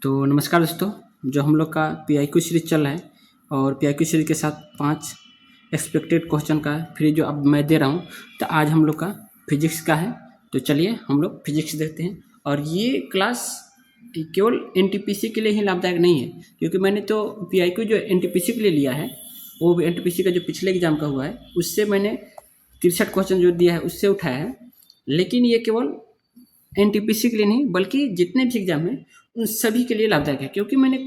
तो नमस्कार दोस्तों, जो हम लोग का पीआईक्यू सीरीज चल रहा है और पीआईक्यू सीरीज के साथ 5 एक्सपेक्टेड क्वेश्चन का फ्री जो अब मैं दे रहा हूँ। तो आज हम लोग का फिजिक्स का है, तो चलिए हम लोग फिजिक्स देखते हैं। और ये क्लास केवल एनटीपीसी के लिए ही लाभदायक नहीं है, क्योंकि मैंने तो पीआईक्यू जो एनटीपीसी के लिए लिया है, वो भी एनटीपीसी का जो पिछले एग्जाम का हुआ है उससे मैंने 63 क्वेश्चन जो दिया है उससे उठाया है। लेकिन ये केवल एनटीपीसी के लिए नहीं बल्कि जितने भी एग्जाम हैं उन सभी के लिए लाभदायक है, क्योंकि मैंने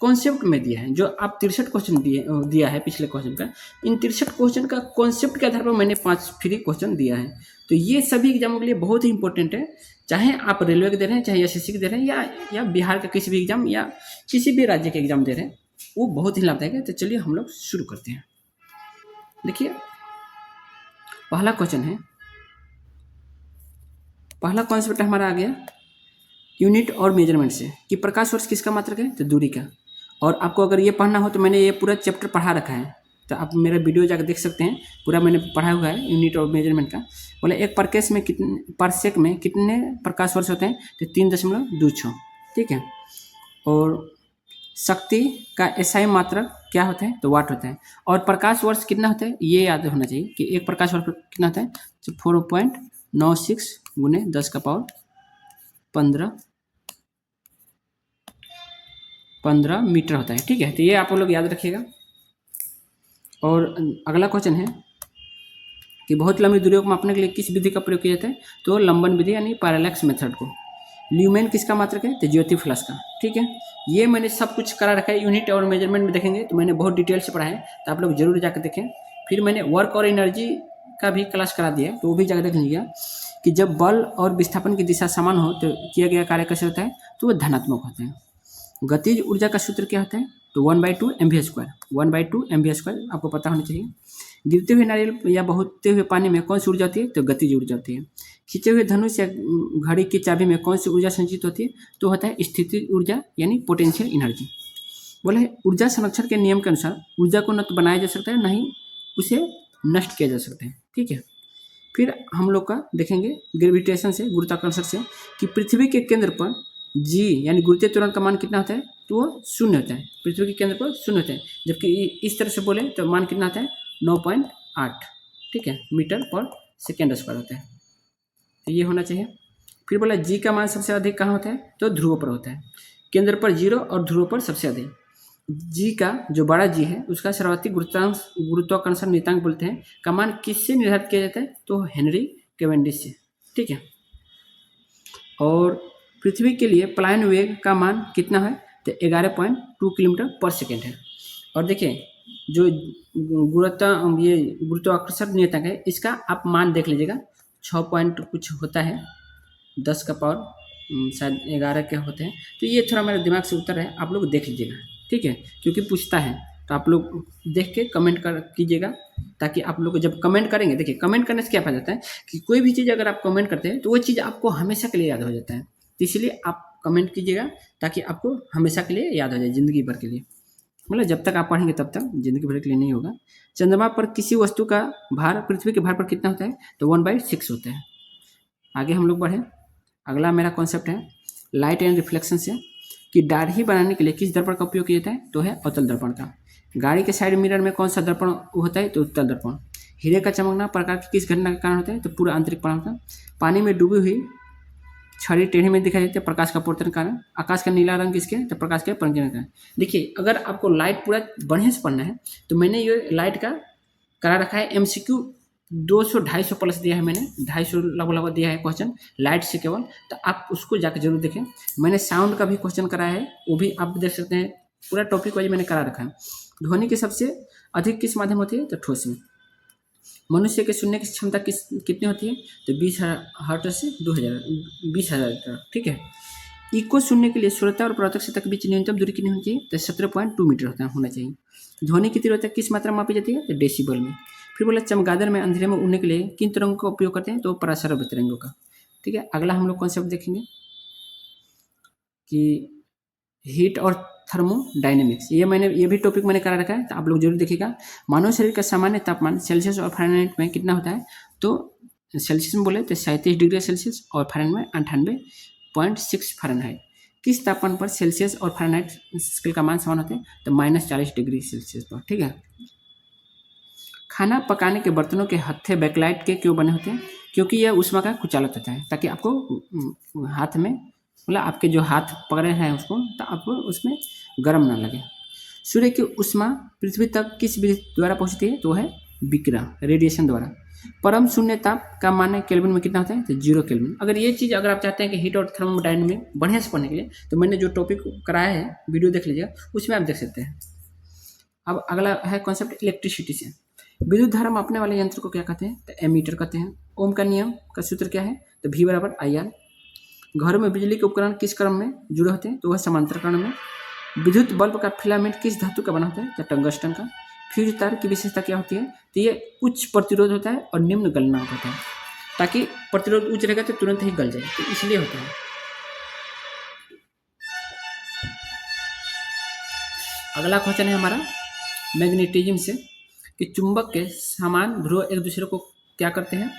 कॉन्सेप्ट में दिया है। जो आप 63 क्वेश्चन दिया है पिछले क्वेश्चन का, इन 63 क्वेश्चन का कॉन्सेप्ट के आधार पर मैंने 5 फ्री क्वेश्चन दिया है। तो ये सभी एग्जामों के लिए बहुत ही इंपॉर्टेंट है, चाहे आप रेलवे के दे रहे हैं, चाहे एसएससी के दे रहे हैं, या बिहार का किसी भी एग्जाम या किसी भी राज्य के एग्जाम दे रहे हैं, वो बहुत ही लाभदायक है। तो चलिए हम लोग शुरू करते हैं। देखिए पहला क्वेश्चन है, पहला कॉन्सेप्ट हमारा आ गया यूनिट और मेजरमेंट से कि प्रकाश वर्ष किसका मात्रक है, तो दूरी का। और आपको अगर ये पढ़ना हो तो मैंने ये पूरा चैप्टर पढ़ा रखा है, तो आप मेरा वीडियो जाकर देख सकते हैं, पूरा मैंने पढ़ा हुआ है यूनिट और मेजरमेंट का। बोले एक प्रकाश में कितने पर सेक में कितने प्रकाश वर्ष होते हैं, तो 3.26, ठीक है। और शक्ति का एसआई मात्रक क्या होता है, तो वाट होता है। और प्रकाश वर्ष कितना होता है ये याद होना चाहिए कि एक प्रकाश वर्ष कितना होता है, तो 4.96 गुने 10 का पावर 15 मीटर होता है, ठीक है। तो ये आप लोग याद रखिएगा। और अगला क्वेश्चन है कि बहुत लंबी दूरियों को मापने के लिए किस विधि का प्रयोग किया जाता है, तो लंबन विधि यानी पैरेलैक्स मेथड को। ल्यूमेन किसका मात्रक है, तो ज्योति फ्लक्स का, ठीक है। ये मैंने सब कुछ करा रखा है, यूनिट और मेजरमेंट में देखेंगे तो मैंने बहुत डिटेल से पढ़ा है, तो आप लोग जरूर जाकर देखें। फिर मैंने वर्क और एनर्जी का भी क्लास करा दिया है, तो वो भी जाकर देख लीजिएगा कि जब बल और विस्थापन की दिशा समान हो तो किया गया कार्य कैसे होता है, तो वो धनात्मक होता है। गतिज ऊर्जा का सूत्र क्या होता है, तो 1/2 mv²। 1/2 mv² आपको पता होना चाहिए। गिरते हुए नारियल या बहते हुए पानी में कौन सी ऊर्जा होती है, तो गतिज ऊर्जा होती है। खींचे हुए धनुष या घड़ी की चाबी में कौन सी ऊर्जा संचित होती है, तो होता है स्थितिज ऊर्जा यानी पोटेंशियल एनर्जी। बोले ऊर्जा संरक्षण के नियम के अनुसार ऊर्जा को न तो बनाया जा सकता है, न ही उसे नष्ट किया जा सकता है, ठीक है। फिर हम लोग का देखेंगे ग्रेविटेशन से, गुरुत्वाकर्षण से, कि पृथ्वी के केंद्र पर जी यानी गुरुत्वीय त्वरण का मान कितना होता है, तो वो 0 होता है। पृथ्वी के केंद्र पर 0 होता है, जबकि इस तरह से बोले तो मान कितना आता है, 9.8, ठीक है, मीटर पर सेकेंड स्क्वायर होता है। तो ये होना चाहिए। फिर बोला जी का मान सबसे अधिक कहाँ होता है, तो ध्रुव पर होता है। केंद्र पर 0 और ध्रुव पर सबसे अधिक। जी का जो बड़ा जी है उसका सर्वाधिक गुरुत्वाकर्षण नियतांक बोलते हैं, का मान किससे निर्धारित किया जाता है, तो हेनरी कैवेंडिश से, ठीक है। और पृथ्वी के लिए पलायन वेग का मान कितना है, तो 11.2 किलोमीटर पर सेकेंड है। और देखिए जो गुरुत्वाकर्षण नियतांक है इसका आप मान देख लीजिएगा, 6 पॉइंट कुछ होता है, 10 का पावर शायद 11 के होते हैं। तो ये थोड़ा मेरे दिमाग से उतर है, आप लोग देख लीजिएगा, ठीक है, क्योंकि पूछता है। तो आप लोग देख के कमेंट कीजिएगा, ताकि आप लोग जब कमेंट करेंगे, देखिए कमेंट करने से क्या फायदा होता है कि कोई भी चीज़ अगर आप कमेंट करते हैं तो वो चीज़ आपको हमेशा के लिए याद हो जाता है। तो इसलिए आप कमेंट कीजिएगा ताकि आपको हमेशा के लिए याद हो जाए, ज़िंदगी भर के लिए। मतलब जब तक आप पढ़ेंगे तब तक, ज़िंदगी भर के लिए नहीं होगा। चंद्रमा पर किसी वस्तु का भार पृथ्वी के भार पर कितना होता है, तो 1/6 होता है। आगे हम लोग बढ़ें। अगला मेरा कॉन्सेप्ट है लाइट एंड रिफ्लेक्शन से, कि दाढ़ी बनाने के लिए किस दर्पण का उपयोग किया जाता है, तो है अवतल दर्पण का। गाड़ी के साइड मिरर में कौन सा दर्पण होता है, तो उत्तल दर्पण। हीरे का चमकना प्रकार की किस घटना का कारण होता है, तो पूरा आंतरिक परावर्तन। पानी में डूबी हुई छड़ी टेढ़ी में दिखाई देती है, प्रकाश का अपवर्तन कारण। आकाश का नीला रंग किसके, तो प्रकाश के परिवर्तन कारण। देखिए अगर आपको लाइट पूरा बढ़िया से पढ़ना है तो मैंने ये लाइट का करा रखा है MCQ 200-250 प्लस दिया है मैंने, 250 लगभग दिया है क्वेश्चन लाइट से केवल। तो आप उसको जाकर जरूर देखें। मैंने साउंड का भी क्वेश्चन कराया है, वो भी आप देख सकते हैं, पूरा टॉपिक वाइज मैंने करा रखा है। ध्वनि की सबसे अधिक किस माध्यम होती है, तो ठोस में। मनुष्य के सुनने की क्षमता कितनी होती है, तो 20,000 हर्ट्ज से 20,000 तक, ठीक है। इको सुनने के लिए श्रोता और प्रवर्तक सतह के बीच न्यूनतम दूरी कितनी होनी चाहिए, तो 17.2 मीटर होना चाहिए। ध्वनि की तीव्रता किस मात्रा में मापी जाती है, तो डेसिबल में। फिर बोला चमगादड़ में अंधेरे में उड़ने के लिए किन तरंगों का उपयोग करते हैं, तो पराश्रव्य तरंगों का, ठीक है। अगला हम लोग कॉन्सेप्ट देखेंगे कि हीट और थर्मोडायनेमिक्स। ये भी टॉपिक मैंने करा रखा है, तो आप लोग जरूर देखिएगा। मानव शरीर का सामान्य तापमान सेल्सियस और फ़ारेनहाइट में कितना होता है, तो सेल्सियस में बोले तो 37 डिग्री सेल्सियस और फ़ारेनहाइट में 98.6 फ़ारेनहाइट। किस तापमान पर सेल्सियस और फ़ारेनहाइट स्केल का मान समान होते हैं? तो -40 डिग्री सेल्सियस पर। ठीक है। खाना पकाने के बर्तनों के हत्थे बैकलाइट के क्यों बने होते हैं? क्योंकि यह ऊष्मा का कुचालक होता है, ताकि आपको हाथ में, मतलब आपके जो हाथ पकड़े हैं उसको, तो आपको उसमें गर्म ना लगे। सूर्य की ऊष्मा पृथ्वी तक किस विधि द्वारा पहुँचती है? तो है विकिरण, रेडिएशन द्वारा। परम शून्य ताप का मान केल्विन में कितना होता है? तो 0 केल्विन। अगर ये चीज़ अगर आप चाहते हैं कि हीट और थर्मोडायनामिक बढ़िया से पढ़ने के लिए, तो मैंने जो टॉपिक कराया है वीडियो देख लीजिएगा, उसमें आप देख सकते हैं। अब अगला है कॉन्सेप्ट इलेक्ट्रिसिटी से। विद्युत धारा मापने वाले यंत्र को क्या कहते हैं? तो एमीटर कहते हैं। ओम का नियम का सूत्र क्या है? तो V = IR। घरों में बिजली के उपकरण किस क्रम में जुड़े होते हैं? तो वह समांतर क्रम में। विद्युत बल्ब का फिलामेंट किस धातु का बना होता है? तो टंगस्टन का। फ्यूज तार की विशेषता क्या होती है? तो ये उच्च प्रतिरोध होता है और निम्न गलनांक होता है, ताकि प्रतिरोध उच्च रहेगा तो तुरंत ही गल जाए, तो इसलिए होता है। अगला क्वेश्चन है हमारा मैग्नेटिज्म से, कि चुंबक के समान ध्रुव एक दूसरे को क्या करते हैं?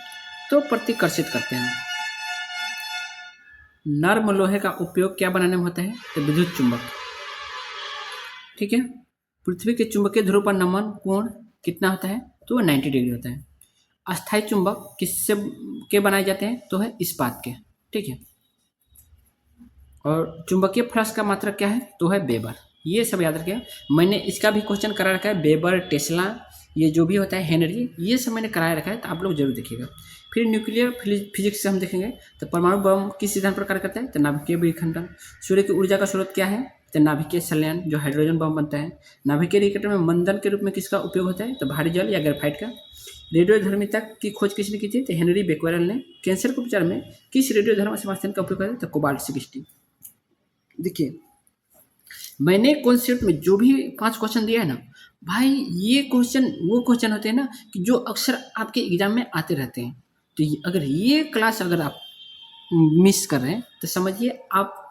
तो प्रतिकर्षित करते हैं। नर्म लोहे का उपयोग क्या बनाने में होता है? तो विद्युत चुंबक। ठीक है। पृथ्वी के चुंबकीय ध्रुव पर नमन कोण कितना होता है? तो 90 डिग्री होता है। अस्थायी चुंबक किससे के बनाए जाते हैं? तो है इस्पात के। ठीक है। और चुंबकीय फ्लक्स का मात्रक क्या है? तो है वेबर। ये सब याद रखिए। मैंने इसका भी क्वेश्चन करा रखा है, वेबर, टेस्ला, ये जो भी होता है, हेनरी, ये सब मैंने कराया रखा है, तो आप लोग जरूर देखिएगा। फिर न्यूक्लियर फिजिक्स से हम देखेंगे, तो परमाणु बम किस सिद्धांत पर कार्य करता है? तो नाभिकीय विखंडन। सूर्य की ऊर्जा का स्रोत क्या है? तो नाभिकीय संलयन, जो हाइड्रोजन बम बनता है। नाभिकीय रिएक्टर में मंदन के रूप में किसका उपयोग होता है? तो भारी जल या ग्रेफाइट का। रेडियोधर्मिता की खोज किसने की थी? तो हेनरी बेक्वेरेल ने। कैंसर के उपचार में किस रेडियोधर्म समस्थान का उपयोग करते हैं? तो कोबाल्ट 60। देखिए, मैंने कॉन्सेप्ट में जो भी 5 क्वेश्चन दिया है ना भाई, ये क्वेश्चन वो क्वेश्चन होते हैं ना कि जो अक्सर आपके एग्जाम में आते रहते हैं। तो अगर ये क्लास अगर आप मिस कर रहे हैं, तो समझिए आप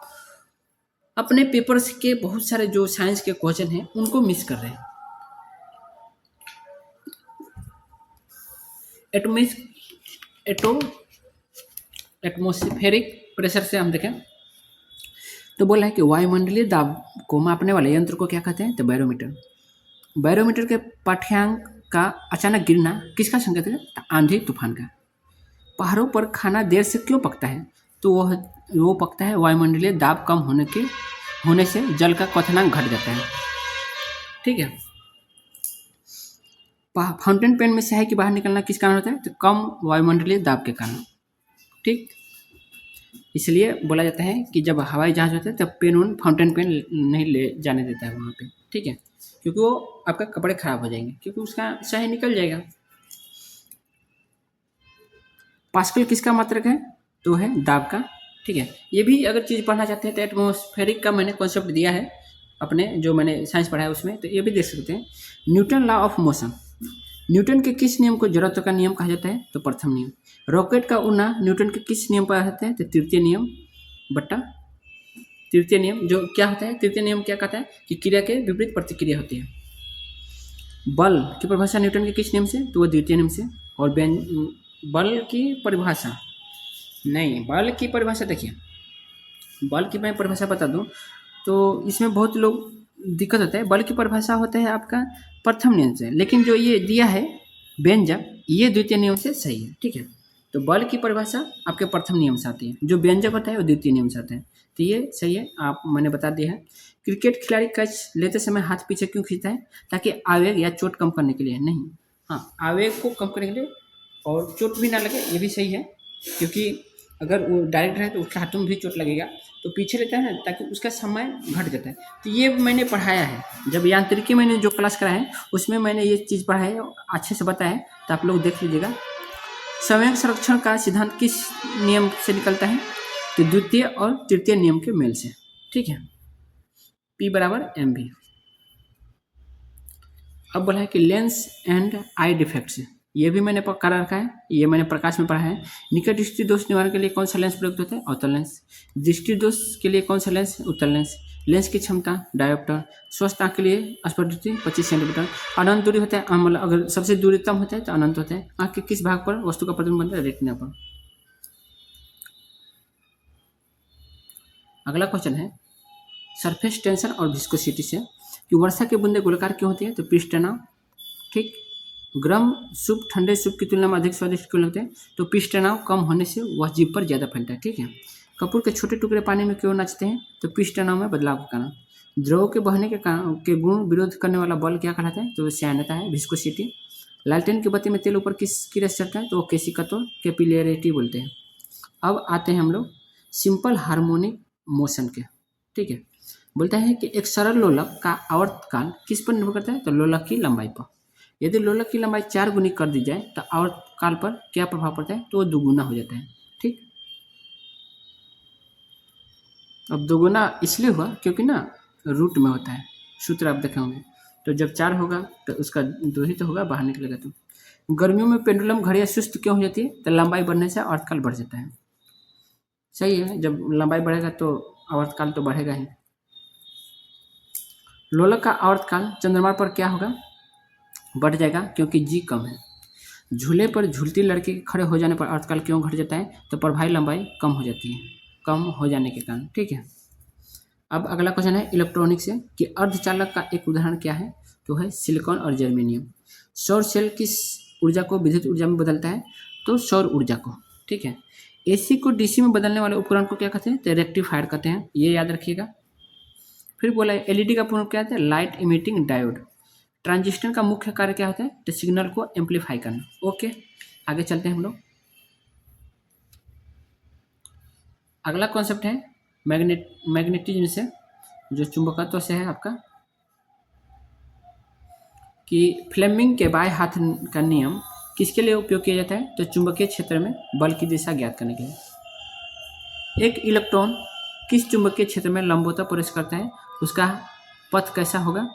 अपने पेपर्स के बहुत सारे जो साइंस के क्वेश्चन हैं उनको मिस कर रहे हैं। एटमॉस्फेरिक प्रेशर से हम देखें, तो बोला है कि वायुमंडलीय दाब को मापने वाले यंत्र को क्या कहते हैं? तो बैरोमीटर। बैरोमीटर के पाठ्यांक का अचानक गिरना किसका संकेत है? आंधी तूफान का। पहाड़ों पर खाना देर से क्यों पकता है? तो वो पकता है वायुमंडलीय दाब कम होने से जल का क्वथनांक घट जाता है। ठीक है। फाउंटेन पेन में स्याही की बाहर निकलना किस कारण होता है? तो कम वायुमंडलीय दाब के कारण। ठीक, इसलिए बोला जाता है कि जब हवाई जहाज होता है तब पेन फाउंटेन पेन नहीं ले जाने देता है वहाँ पे। ठीक है, क्योंकि वो आपका कपड़े खराब हो जाएंगे, क्योंकि उसका स्याही निकल जाएगा। पास्कल किसका मात्रक है? तो है दाब का। ठीक है, ये भी अगर चीज़ पढ़ना चाहते हैं तो एटमॉस्फेरिक का मैंने कॉन्सेप्ट दिया है अपने, जो मैंने साइंस पढ़ा है उसमें, तो ये भी देख सकते हैं। Newton law of motion, Newton के किस नियम को जड़त्व का नियम कहा जाता है? तो प्रथम नियम। रॉकेट का उड़ना न्यूटन के किस नियम पर आता है? तो तृतीय नियम बट्टा तृतीय नियम। जो क्या होता है तृतीय नियम? क्या कहता है कि क्रिया के विपरीत प्रतिक्रिया होती है। बल की परिभाषा न्यूटन के किस नियम से? तो वो द्वितीय नियम से। और बल की परिभाषा नहीं, बल की परिभाषा देखिए, बल की मैं परिभाषा बता दूं तो इसमें बहुत लोग दिक्कत होता है। बल की परिभाषा होता है आपका प्रथम नियम से, लेकिन जो ये दिया है व्यंजक, ये द्वितीय नियम से सही है। ठीक है, तो बल की परिभाषा आपके प्रथम नियम से आती है, जो व्यंजक होता है वो द्वितीय नियम से आता है, तो ये सही है, आप मैंने बता दिया है। क्रिकेट खिलाड़ी कैच लेते समय हाथ पीछे क्यों खींचता है? ताकि आवेग या चोट कम करने के लिए नहीं, हाँ, आवेग को कम करने के लिए और चोट भी ना लगे, ये भी सही है, क्योंकि अगर वो डायरेक्ट है तो उसके हाथों में भी चोट लगेगा, तो पीछे रहता है ना, ताकि उसका समय घट जाता है। तो ये मैंने पढ़ाया है, जब यांत्रिकी मैंने जो क्लास कराया है उसमें मैंने ये चीज़ पढ़ाई है, अच्छे से बताया है, तो आप लोग देख लीजिएगा। संवेग संरक्षण का सिद्धांत किस नियम से निकलता है? तो द्वितीय और तृतीय नियम के मेल से। ठीक है, P = mv। अब बोला है कि लेंस एंड आई डिफेक्ट्स, ये भी मैंने करा रखा है, ये मैंने प्रकाश में पढ़ा है। निकट दृष्टि दोष निवारण के लिए कौन सा लेंस प्रयुक्त होता है? अवतल लेंस। दृष्टि दोष के लिए कौन सा लेंस? उत्तल लेंस। लेंस की क्षमता डायोप्टर। स्वस्थ आँख के लिए स्फटिक 25 सेंटीमीटर। अनंत दूरी होता है, मतलब अगर सबसे दूरीतम होता है तो अनंत होता है। आँख के किस भाग पर वस्तु का प्रतिबिंब बनता है? रेटिना पर। अगला क्वेश्चन है, सरफेस टेंशन और विस्कोसिटी से कि वर्षा की बूंदें गोलाकार क्यों होती है, तो पृष्ठ तनाव, ठीक। गर्म सूप ठंडे सूप की तुलना में अधिक स्वादिष्ट क्यों लगते हैं, तो पृष्ठ तनाव कम होने से वह जीभ पर ज़्यादा फैलता है, ठीक है। कपूर के छोटे टुकड़े पानी में क्यों नाचते हैं, तो पृष्ठ तनाव में बदलाव के कारण। द्रव के बहने के गुण विरोध करने वाला बल क्या कहलाता है, तो वो श्यानता है, विस्कोसिटी। लालटेन की बत्ती में तेल ऊपर किसकी रेस चढ़ता है, तो वो केशिकत्व, कैपिलरिटी बोलते हैं। अब आते हैं हम लोग सिंपल हार्मोनिक मोशन के, ठीक है। बोलता है कि एक सरल लोलक का आवर्तकाल किस पर निर्भर करता है, तो लोलक की लंबाई पर। यदि लोलक की लंबाई 4 गुनी कर दी जाए तो आवर्तकाल पर क्या प्रभाव पड़ता है, तो वो दुगुना हो जाता है, ठीक। अब दोगुना इसलिए हुआ क्योंकि ना रूट में होता है, सूत्र आप देखे होंगे। तो जब 4 होगा तो उसका 2 ही तो होगा, बाहर निकलेगा। तो गर्मियों में पेंडुलम घड़ियाँ सुस्त क्यों हो जाती है, तो लंबाई बढ़ने से आवर्तकाल बढ़ जाता है। सही है, जब लंबाई बढ़ेगा तो आवर्तकाल तो बढ़ेगा ही। लोलक का आवर्तकाल चंद्रमा पर क्या होगा, बढ़ जाएगा क्योंकि जी कम है। झूले पर झूलती लड़की के खड़े हो जाने पर आवर्तकाल क्यों घट जाता है, तो प्रभावी लंबाई कम हो जाती है, कम हो जाने के कारण, ठीक है। अब अगला क्वेश्चन है इलेक्ट्रॉनिक से कि अर्धचालक का एक उदाहरण क्या है, तो है सिलिकॉन और जर्मेनियम। सौर सेल किस ऊर्जा को विद्युत ऊर्जा में बदलता है, तो सौर ऊर्जा को, ठीक है। एसी को डीसी में बदलने वाले उपकरण को क्या कहते हैं, तो रेक्टिफायर कहते हैं, ये याद रखिएगा। फिर बोला एलईडी का पूर्ण क्या होता है, लाइट इमिटिंग डायोड। ट्रांजिस्टर का मुख्य कार्य क्या होता है, तो सिग्नल को एम्पलीफाई करना। ओके, आगे चलते हैं हम लोग। अगला कॉन्सेप्ट है मैग्नेटिज्म से, जो चुंबकत्व से है आपका, कि फ्लेमिंग के बाएं हाथ का नियम किसके लिए उपयोग किया जाता है, तो चुंबकीय क्षेत्र में बल की दिशा ज्ञात करने के लिए। एक इलेक्ट्रॉन किस चुंबकीय क्षेत्र में लंबवतः प्रवेश करता है, उसका पथ कैसा होगा,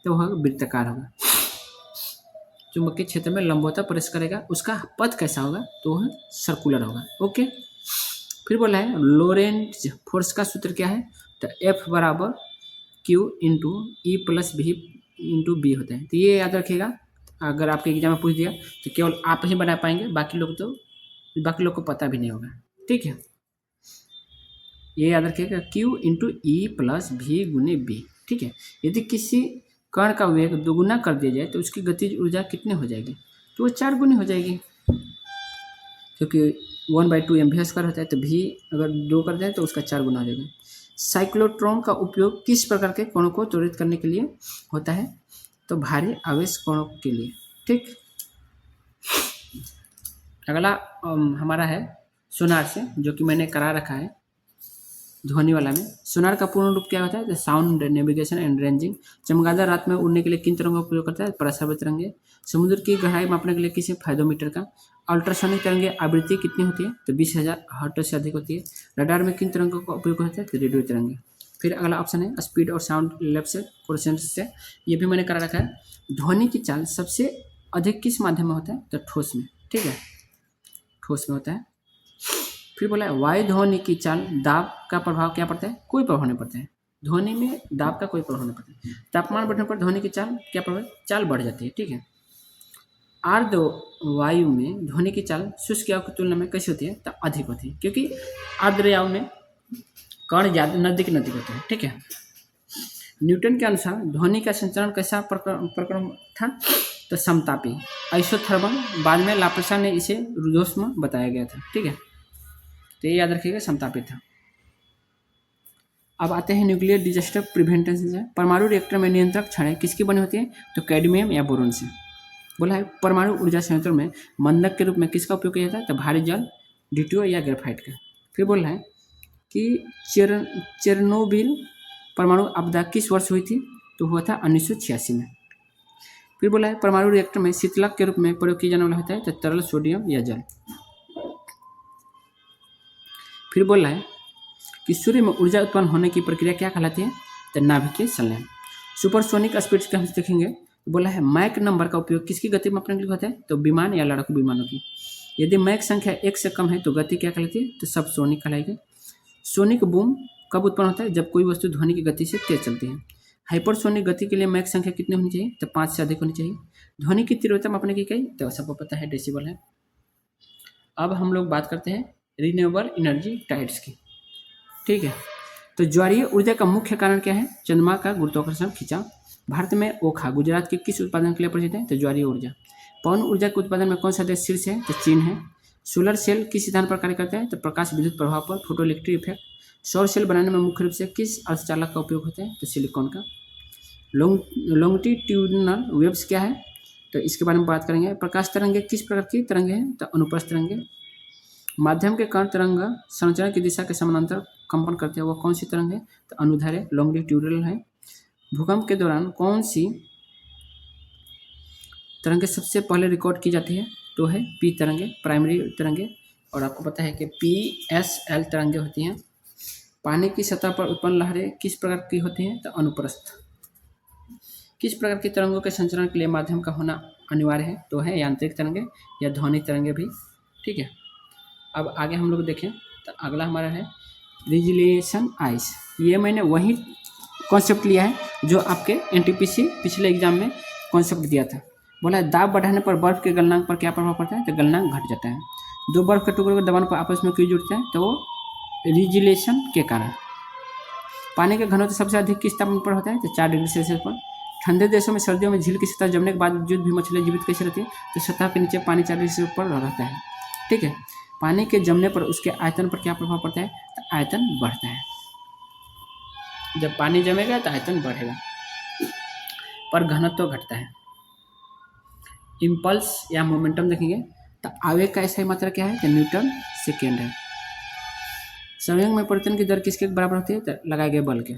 तो वह वृत्ताकार होगा। चुंबकीय क्षेत्र में लंबवतः प्रवेश करेगा, उसका पथ कैसा होगा, तो वह सर्कुलर होगा। ओके, फिर बोला है लोरेंट्ज फोर्स का सूत्र क्या है, तो F बराबर Q इंटू ई प्लस भी इंटू बी होता है। तो ये याद रखिएगा, अगर आपके एग्जाम में पूछ दिया तो केवल आप ही बना पाएंगे, बाकी लोग को पता भी नहीं होगा, ठीक है। ये याद रखिएगा Q इंटू ई प्लस भी गुने बी, ठीक है। यदि किसी कण का वेग दोगुना कर दिया जाए तो उसकी गतिज ऊर्जा कितनी हो जाएगी, तो वो 4 गुनी हो जाएगी, क्योंकि 1/2 mv² होता है, तो भी अगर 2 कर दें तो उसका 4 गुना हो जाएगा। साइक्लोट्रॉन का उपयोग किस प्रकार के कणों को त्वरित करने के लिए होता है, तो भारी आवेश कणों के लिए, ठीक। अगला हमारा है सोनार से, जो कि मैंने करा रखा है ध्वनि वाला में। सोनार का पूर्ण रूप क्या होता है, तो साउंड नेविगेशन एंड रेंजिंग। चमगादड़ रात में उड़ने के लिए किन तरंगों का उपयोग करता है, प्रसारित तरंगे। समुद्र की गहराई मापने के लिए किसी फायदोमीटर का। अल्ट्रासोनिक तरंगे आवृत्ति कितनी होती है, तो 20,000 हर्ट्ज से अधिक होती है। रडार में किन तरंगों का उपयोग होता है, तो रेडियो तरंगे। फिर अगला ऑप्शन है स्पीड और साउंड लेफ्ट से क्वेश्चन से, ये भी मैंने करा रखा है। ध्वनि की चाल सबसे अधिक किस माध्यम में होता है, तो ठोस में, ठीक है, ठोस में होता है। फिर बोला है वायु ध्वनि की चाल दाब का प्रभाव क्या पड़ता है, कोई प्रभाव नहीं पड़ता है। ध्वनि में दाब का कोई प्रभाव नहीं पड़ता है। तापमान बढ़ने पर ध्वनि की चाल क्या प्रभाव, चाल बढ़ जाती है, ठीक है। आर्द्र वायु में ध्वनि की चाल शुष्क वायु की तुलना में कैसी होती है, तो अधिक होती है, क्योंकि आर्द्र वायु में कण ज़्यादा नजदीक होते हैं, ठीक है। न्यूटन के अनुसार ध्वनि का संचरण कैसा प्रक्रम था, तो समतापी। आइसोथर्मल, बाद में लाप्लास ने इसे रुद्धोष्म बताया गया था, ठीक है। तो ये याद रखिएगा, समतापी था। अब आते हैं न्यूक्लियर डिजास्टर प्रिवेंशन से। परमाणु रिएक्टर में नियंत्रक छड़ें किसकी बनी होती है, तो कैडमियम या बोरोन से। बोला है परमाणु ऊर्जा संयंत्रों में मंदक के रूप में किसका उपयोग किया जाता है, तो भारी जल, ड्यूटियो या ग्रेफाइट का। फिर बोल रहा है कि चेरनोबिल परमाणु आपदा किस वर्ष हुई थी, तो हुआ था 1986 में। फिर बोला है परमाणु रिएक्टर में शीतलक के रूप में प्रयोग किया जाने वाला होता है, तो तरल सोडियम या जल। फिर बोल रहा है कि सूर्य में ऊर्जा उत्पन्न होने की प्रक्रिया क्या कहलाती है, तो नाभिकीय संलयन। सुपरसोनिक स्पीड के हम देखेंगे, बोला है मैक नंबर का उपयोग किसकी गति मापने के लिए होता है, तो विमान या लड़ाकू विमानों की। यदि मैक संख्या 1 से कम है तो गति क्या कहलाती है, तो सबसोनिक कहलाएगी। सोनिक बूम कब उत्पन्न होता है, जब कोई वस्तु ध्वनि की गति से तेज चलती है। हाइपरसोनिक गति के लिए मैक संख्या कितनी होनी चाहिए, तो 5 से अधिक होनी चाहिए। ध्वनि की तीव्रता मापने की इकाई, तो सबको पता है डेसिबल है। अब हम लोग बात करते हैं रिन्यूएबल एनर्जी टाइप्स की, ठीक है। तो ज्वारीय ऊर्जा का मुख्य कारण क्या है? चंद्रमा का गुरुत्वाकर्षण खिंचाव। भारत में ओखा गुजरात के किस उत्पादन के लिए प्रसिद्ध है? तो ज्वारीय ऊर्जा। पवन ऊर्जा के उत्पादन में कौन सा देश शीर्ष है? तो चीन है। सोलर सेल किस सिद्धांत पर कार्य करता है? तो प्रकाश विद्युत प्रभाव पर, फोटोइलेक्ट्रिक इफेक्ट। सौर सेल बनाने में मुख्य रूप से किस अर्धचालक का उपयोग होता है? तो सिलिकॉन का। लॉन्गिट्यूडिनल वेव्स क्या है? तो इसके बारे में बात करेंगे। प्रकाश तरंगे किस प्रकार की तरंगे हैं? तो अनुप्रस्थ तरंगे। माध्यम के कण तरंग संचरण की दिशा के समानांतर कंपन करते हैं, वह कौन सी तरंग है? तो अनुदैर्ध्य लॉन्गिट्यूडिनल है। भूकंप के दौरान कौन सी तरंगे सबसे पहले रिकॉर्ड की जाती है? तो है पी तरंगे, प्राइमरी तरंगे। और आपको पता है कि PSL तरंगे होती हैं। पानी की सतह पर उत्पन्न लहरें किस प्रकार की होती हैं? तो अनुप्रस्थ। किस प्रकार की तरंगों के संचरण के लिए माध्यम का होना अनिवार्य है? तो है यांत्रिक तरंगे या ध्वनि तरंगे भी। ठीक है, अब आगे हम लोग देखें तो अगला हमारा है रिजिलेशन आइस। ये मैंने वही कॉन्सेप्ट लिया है जो आपके NTPC पिछले एग्जाम में कॉन्सेप्ट दिया था। बोला है दाब बढ़ाने पर बर्फ के गलनांक पर क्या प्रभाव पड़ता है? तो गलनांक घट जाता है। दो बर्फ के टुकड़ों के दबाव पर आपस में क्यों जुड़ते हैं? तो वो रिजिलेशन के कारण। पानी का घनत्व सबसे अधिक किस तापमान पर होता है? तो 4 डिग्री सेल्सियस पर। ठंडे देशों में सर्दियों में झील की सतह जमने के बावजूद भी मछलियाँ जीवित कैसे रहती है? तो सतह के नीचे पानी 4 डिग्री से ऊपर रहता है। ठीक है, पानी के जमने पर उसके आयतन पर क्या प्रभाव पड़ता है? तो आयतन बढ़ता है। जब पानी जमेगा तो आयतन बढ़ेगा, पर घनत्व घटता है। इम्पल्स या मोमेंटम देखेंगे तो आवेग का SI मात्रा क्या है? तो न्यूटन सेकेंड है। संवेग में परिवर्तन की दर किसके बराबर होती है? तो लगाए गए बल के।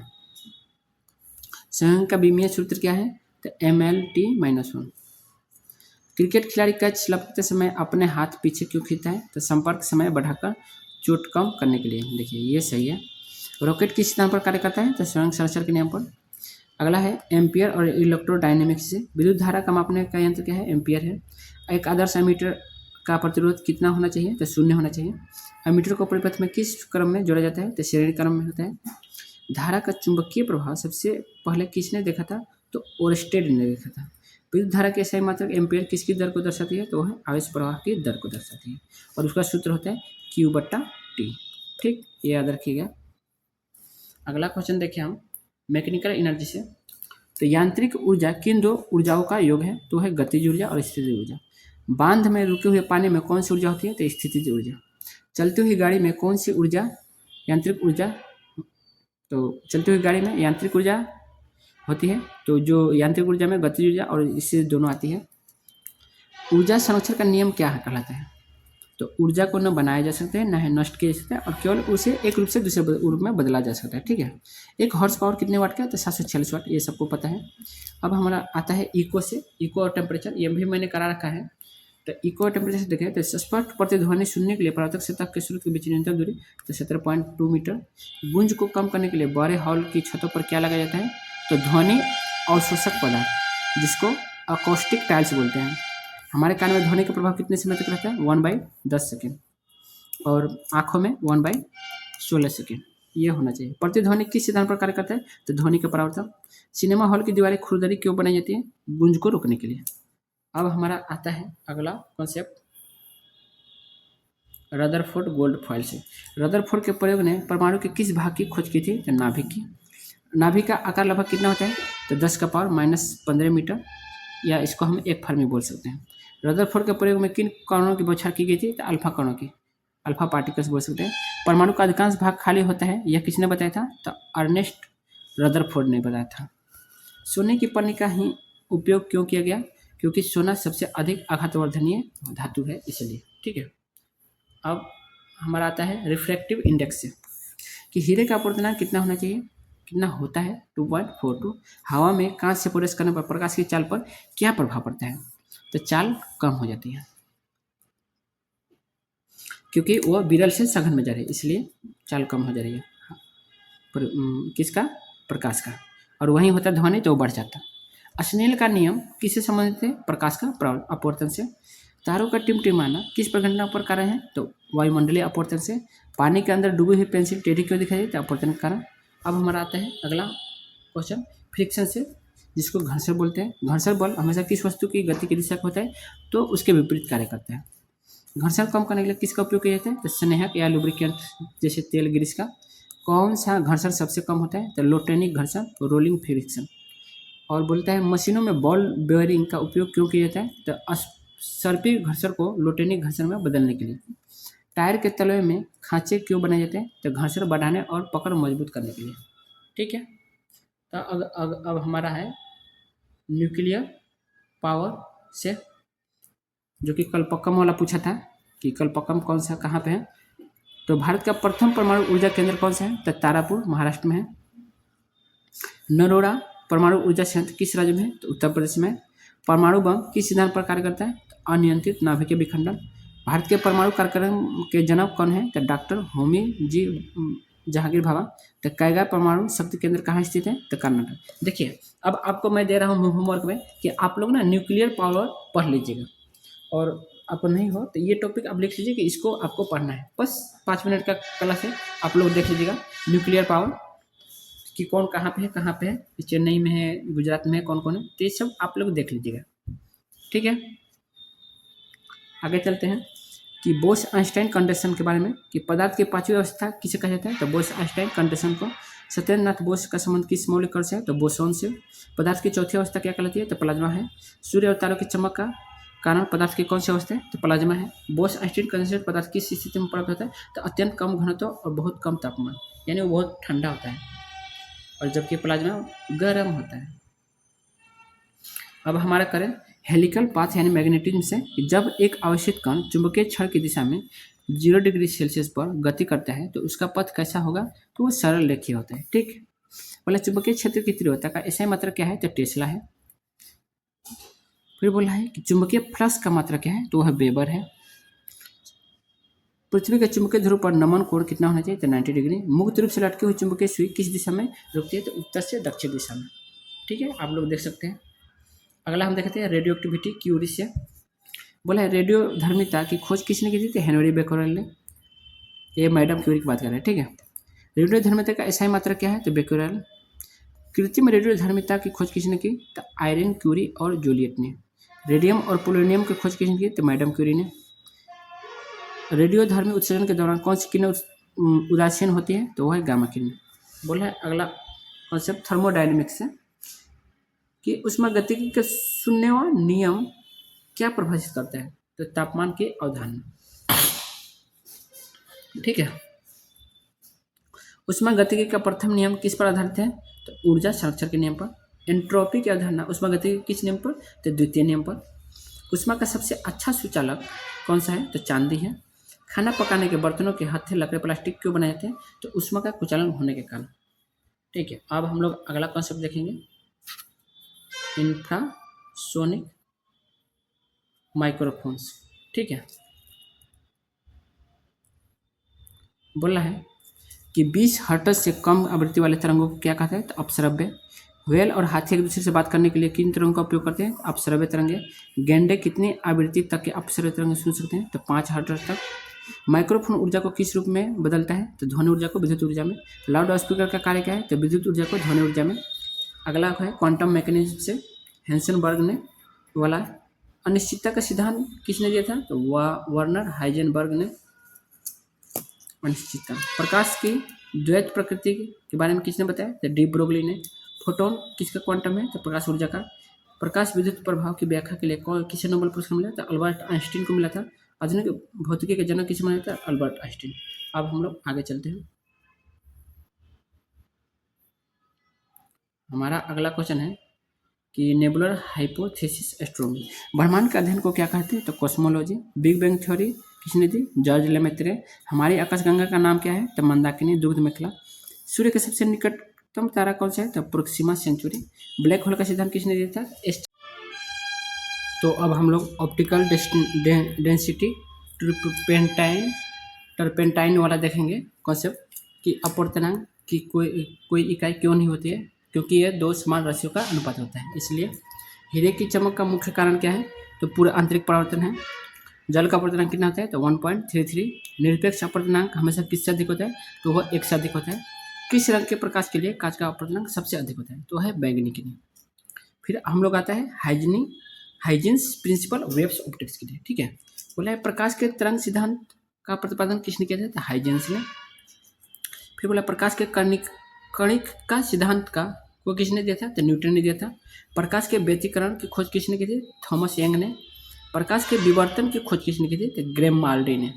संवेग का विमीय सूत्र क्या है? तो MLT-1। क्रिकेट खिलाड़ी कैच लपकते समय अपने हाथ पीछे क्यों खींचता है? तो संपर्क समय बढ़ाकर चोट कम करने के लिए। देखिए ये सही है। रॉकेट किस सिद्धांत पर कार्य करता है? तो स्वयं संरक्षण के नियम पर। अगला है एम्पियर और इलेक्ट्रोडायनेमिक्स से। विद्युत धारा का मापने का यंत्र क्या है? एम्पियर है। एक आदर्श एमीटर का प्रतिरोध कितना होना चाहिए? तो 0 होना चाहिए। एमीटर को परिपथ में किस क्रम में जोड़ा जाता है? तो श्रेणी क्रम में होता है। धारा का चुंबकीय प्रभाव सबसे पहले किसने देखा था? तो ओरस्टेड ने देखा था। विद्युत धारा के SI मात्रक एम्पियर किसकी दर को दर्शाती है? तो वह आवेश प्रवाह की दर को दर्शाती है और उसका सूत्र होता है Q/T। ठीक, ये याद रखिएगा। अगला क्वेश्चन देखिए हम मैकेनिकल एनर्जी से। तो यांत्रिक ऊर्जा किन दो ऊर्जाओं का योग है? तो है गतिज ऊर्जा और स्थितिज ऊर्जा। बांध में रुके हुए पानी में कौन सी ऊर्जा होती है? तो स्थितिज ऊर्जा। चलती हुई गाड़ी में कौन सी ऊर्जा यांत्रिक ऊर्जा? तो चलती हुई गाड़ी में यांत्रिक ऊर्जा होती है। तो जो यांत्रिक ऊर्जा में गतिज ऊर्जा और इससे दोनों आती है। ऊर्जा संरक्षण का नियम क्या है कहलाता है? तो ऊर्जा को न बनाया जा सकता है, न है नष्ट किया जा सकता है, और केवल उसे एक रूप से दूसरे रूप में बदला जा सकता है। ठीक है, एक हॉर्स पावर कितने वाट का है? तो 746 वाट, ये सबको पता है। अब हमारा आता है इको से। इको और टेम्परेचर ये भी मैंने करा रखा है। तो इको और टेम्परेचर से देखें तो स्पष्ट प्रतिध्वनि सुनने के लिए परावर्तक सतह के स्रोत के बीच न्यूनतम दूरी तो 17.2 मीटर। गूंज को कम करने के लिए बड़े हॉल की छतों पर क्या लगाया जाता है? तो ध्वनि अवशोषक पदार्थ, जिसको अकॉस्टिक टाइल्स बोलते हैं। हमारे कान में ध्वनि का प्रभाव कितने समय तक रहता है? 1/10 सेकेंड। और आँखों में 1/16 सेकेंड। ये होना चाहिए। प्रतिध्वनि किस सिद्धांत पर कार्य करता है? तो ध्वनि का परावर्तन। सिनेमा हॉल की दीवारें खुरदरी क्यों बनाई जाती है? गूंज को रोकने के लिए। अब हमारा आता है अगला कॉन्सेप्ट रदरफोर्ड गोल्डफॉयल से। रदरफोर्ड के प्रयोग ने परमाणु के किस भाग की खोज की थी? तो नाभिक की। नाभिक का आकार लगभग कितना होता है? तो 10⁻⁻15 मीटर, या इसको हम 1 फर्मी बोल सकते हैं। रदरफोर्ड के प्रयोग में किन कणों की बौछार की गई थी? तो अल्फा कणों की, अल्फा पार्टिकल्स बोल सकते हैं। परमाणु का अधिकांश भाग खाली होता है, यह किसने बताया था? तो अर्नेस्ट रदरफोर्ड ने बताया था। सोने की पन्नी का ही उपयोग क्यों किया गया? क्योंकि सोना सबसे अधिक आघातवर्धनीय धातु है, इसलिए। ठीक है, अब हमारा आता है रिफ्रैक्टिव इंडेक्स से कि हीरे का अपवर्तनांक कितना होना चाहिए? कितना होता है? 2.42। हवा में कांच से प्रवेश करने पर प्रकाश की चाल पर क्या प्रभाव पड़ता है? तो चाल कम हो जाती है, क्योंकि वह विरल से सघन में जा रही है, इसलिए चाल कम हो जा रही है। किसका? प्रकाश का। और वहीं होता है ध्वनि, तो वो बढ़ जाता है। स्नेल का नियम किससे संबंधित है? प्रकाश का अपवर्तन से। तारों का टिमटिमाना किस प्रघटना पर कारण है? तो वायुमंडलीय अपवर्तन से। पानी के अंदर डूबी हुई पेंसिल टेढ़ी क्यों दिखाई देती है? अपवर्तन के कारण। अब हमारा आता है अगला क्वेश्चन फ्रिक्शन से, जिसको घर्षण बोलते हैं। घर्षण बल हमेशा किस वस्तु की गति की दिशा का होता है? तो उसके विपरीत कार्य करता है। घर्षण कम करने के लिए किसका उपयोग किया जाता है? तो स्नेहक या लुब्रिकेंट, जैसे तेल ग्रीस का। कौन सा घर्षण सबसे कम होता है? तो लोटेनिक घर्षण, रोलिंग फ्रिक्शन। और बोलता है मशीनों में बॉल बेयरिंग का उपयोग क्यों किया जाता है? तो सर्पिल घर्षण को लोटेनिक घर्षण में बदलने के लिए। टायर के तलवे में खांचे क्यों बनाए जाते हैं? तो घर्षण बढ़ाने और पकड़ मजबूत करने के लिए। ठीक है, तो अब हमारा है न्यूक्लियर पावर से, जो कि कल्पक्कम वाला पूछा था कि कल्पक्कम कौन सा कहाँ पे है। तो भारत का प्रथम परमाणु ऊर्जा केंद्र कौन सा है? तो तारापुर महाराष्ट्र में है। नरोड़ा परमाणु ऊर्जा संयंत्र किस राज्य में है? तो उत्तर प्रदेश में। परमाणु बम किस सिद्धांत पर कार्य करता है? तो अनियंत्रित नाभिकीय विखंडन। भारत के परमाणु कार्यक्रम के जनक कौन है? तो डॉक्टर होमी जी जहांगीर भाभा। तो कैगा परमाणु शक्ति केंद्र कहाँ स्थित है? तो कर्नाटक। देखिए, अब आपको मैं दे रहा हूँ होमवर्क में कि आप लोग ना न्यूक्लियर पावर पढ़ लीजिएगा, और आपको नहीं हो तो ये टॉपिक आप लिख लीजिए कि इसको आपको पढ़ना है। बस 5 मिनट का क्लास है, आप लोग देख लीजिएगा न्यूक्लियर पावर कि कौन कहाँ पे है, चेन्नई में है, गुजरात में है, कौन कौन है, तो ये सब आप लोग देख लीजिएगा। ठीक है, आगे चलते हैं कि बोस आइंस्टाइन कंडीशन के बारे में, कि पदार्थ की पांचवी अवस्था किसे कहा जाता है? तो बोस आइंस्टाइन कंडीशन को। सत्येंद्रनाथ बोस का संबंध किस मौलिक कण से है? तो बोसोन से। पदार्थ की चौथी अवस्था क्या कहलाती है? तो प्लाज्मा है। सूर्य और तारों की चमक का कारण पदार्थ की कौन सी अवस्था है? तो प्लाज्मा है। बोस आइंस्टाइन कंडीशन पदार्थ किस स्थिति में प्राप्त होता है? तो अत्यंत कम घनत्व और बहुत कम तापमान, यानी वो बहुत ठंडा होता है, और जबकि प्लाज्मा गर्म होता है। अब हमारा करें हेलिकल पाथ यानी मैग्नेटिज्म से, जब एक आवेशित कण चुंबकीय क्षण की दिशा में 0 डिग्री सेल्सियस पर गति करता है तो उसका पथ कैसा होगा? तो वो सरल रेखीय होता है। ठीक, बोला चुंबकीय क्षेत्र की तीव्रता का ऐसा मात्रा क्या है? तो टेस्ला है। फिर बोला है कि चुंबकीय फ्लक्स का मात्रा क्या है? तो वह वेबर है। पृथ्वी के चुंबकीय ध्रुव पर नमन कोण कितना होना चाहिए? तो 90 डिग्री। मुक्त रूप से लटकी हुई चुंबकीय सुई किस दिशा में रुकती है? तो उत्तर से दक्षिण दिशा में। ठीक है, आप लोग देख सकते हैं। अगला हम देखते हैं रेडियो एक्टिविटी क्यूरी से। बोला है रेडियो धर्मिता की खोज किसने की थी? तो हेनरी बेकरेल ने। ये मैडम क्यूरी की बात कर रहे हैं। ठीक है, रेडियो धर्मिता का एसआई मात्रा क्या है? तो बेकरेल। कृत्रिम रेडियो धर्मिता की खोज किसने की? तो आयरन क्यूरी और जूलियट ने। रेडियम और पोलोनियम की खोज किसने की? तो मैडम क्यूरी ने। रेडियो धर्मी उत्सर्जन के दौरान कौन सी किरणें उदासीन होती है? तो वह है गामा किरण। बोला है अगला कॉन्सेप्ट थर्मोडायनेमिक्स है, कि ऊष्मागतिकी का शून्यवां नियम क्या प्रभावित करता है? तो तापमान की अवधारणा। ठीक है, ऊष्मागतिकी का प्रथम नियम किस पर आधारित है? तो ऊर्जा संरक्षण के नियम पर। एंट्रोपी की अवधारणा ऊष्मागतिकी किस नियम पर? तो द्वितीय नियम पर। ऊष्मा का सबसे अच्छा सुचालक कौन सा है? तो चांदी है। खाना पकाने के बर्तनों के हत्थे लकड़ी प्लास्टिक क्यों बनाए जाते हैं? तो ऊष्मा का कुचालन होने के कारण। ठीक है, अब हम लोग अगला कॉन्सेप्ट देखेंगे, इंफ्रासोनिक माइक्रोफोन्स। ठीक है, बोला है कि 20 हर्ट्ज से कम आवृत्ति वाले तरंगों को क्या कहते हैं? तो अपश्रव्य। व्हेल और हाथी एक दूसरे से बात करने के लिए किन तरंगों का उपयोग करते हैं? अपश्रव्य तरंगे। गेंडे कितनी आवृत्ति तक के अपश्रव्य तरंगे सुन सकते हैं? तो 5 हर्ट्ज तक। माइक्रोफोन ऊर्जा को किस रूप में बदलता है? तो ध्वनि ऊर्जा को विद्युत ऊर्जा में। लाउड स्पीकर का कार्य क्या है? तो विद्युत ऊर्जा को ध्वनि ऊर्जा में। अगला है क्वांटम मैकेनिज्म से, हेंसेनबर्ग ने वाला। अनिश्चितता का सिद्धांत किसने दिया था? तो वर्नर हाइजेनबर्ग ने। अनिश्चितता। प्रकाश की द्वैत प्रकृति के बारे में किसने बताया? तो डी ब्रोगली ने। फोटोन किसका क्वांटम है? तो प्रकाश ऊर्जा का। प्रकाश विद्युत प्रभाव की व्याख्या के लिए कौन किसे नोबेल पुरस्कार मिला? तो अल्बर्ट आइंस्टीन को मिला था। आधुनिक भौतिकी के जनक किसे माना जाता है? Albert Einstein. अब हम लोग आगे चलते हैं। हमारा अगला क्वेश्चन है कि नेबुलर हाइपोथेसिस एस्ट्रोनॉमी, ब्रह्मांड के अध्ययन को क्या कहते हैं? तो कॉस्मोलॉजी। बिग बैंग थ्योरी किसने दी? George Lemaître. हमारी आकाशगंगा का नाम क्या है? तो मंदाकिनी दुग्ध मेखला। सूर्य के सबसे निकटतम तारा कौन सा है? तो प्रोक्सिमा सेंचुरी। ब्लैक होल का सिद्धांत किसने दिया था? तो अब हम लोग ऑप्टिकल डेंसिटी टर्पेंटाइन वाला देखेंगे कॉन्सेप्ट, कि अपवर्तनांक की कोई इकाई क्यों नहीं होती है? क्योंकि यह दो समान राशियों का अनुपात होता है, इसलिए। हीरे की चमक का मुख्य कारण क्या है? तो पूरा आंतरिक परावर्तन है। जल का अपवर्तनांक कितना होता है? तो 1.33। निरपेक्ष अपवर्तनांक हमेशा किससे अधिक होता है? तो वह 1 से अधिक होता है। किस रंग के प्रकाश के लिए कांच का अपवर्तनांक सबसे अधिक होता है? तो है बैंगनी के लिए। फिर हम लोग आता है हाइजेंस प्रिंसिपल वेव्स ऑप्टिक्स के लिए। ठीक है, बोला है प्रकाश के तरंग सिद्धांत का प्रतिपादन किसने किया था? तो हाइजेंस ने। फिर बोला प्रकाश के कणिक का सिद्धांत का को किसने दिया था? तो न्यूटन ने दिया था। प्रकाश के व्यतिकरण की खोज किसने की थी? थॉमस यंग ने। प्रकाश के विवर्तन की खोज किसने की थी? तो ग्रेमाल्डी ने।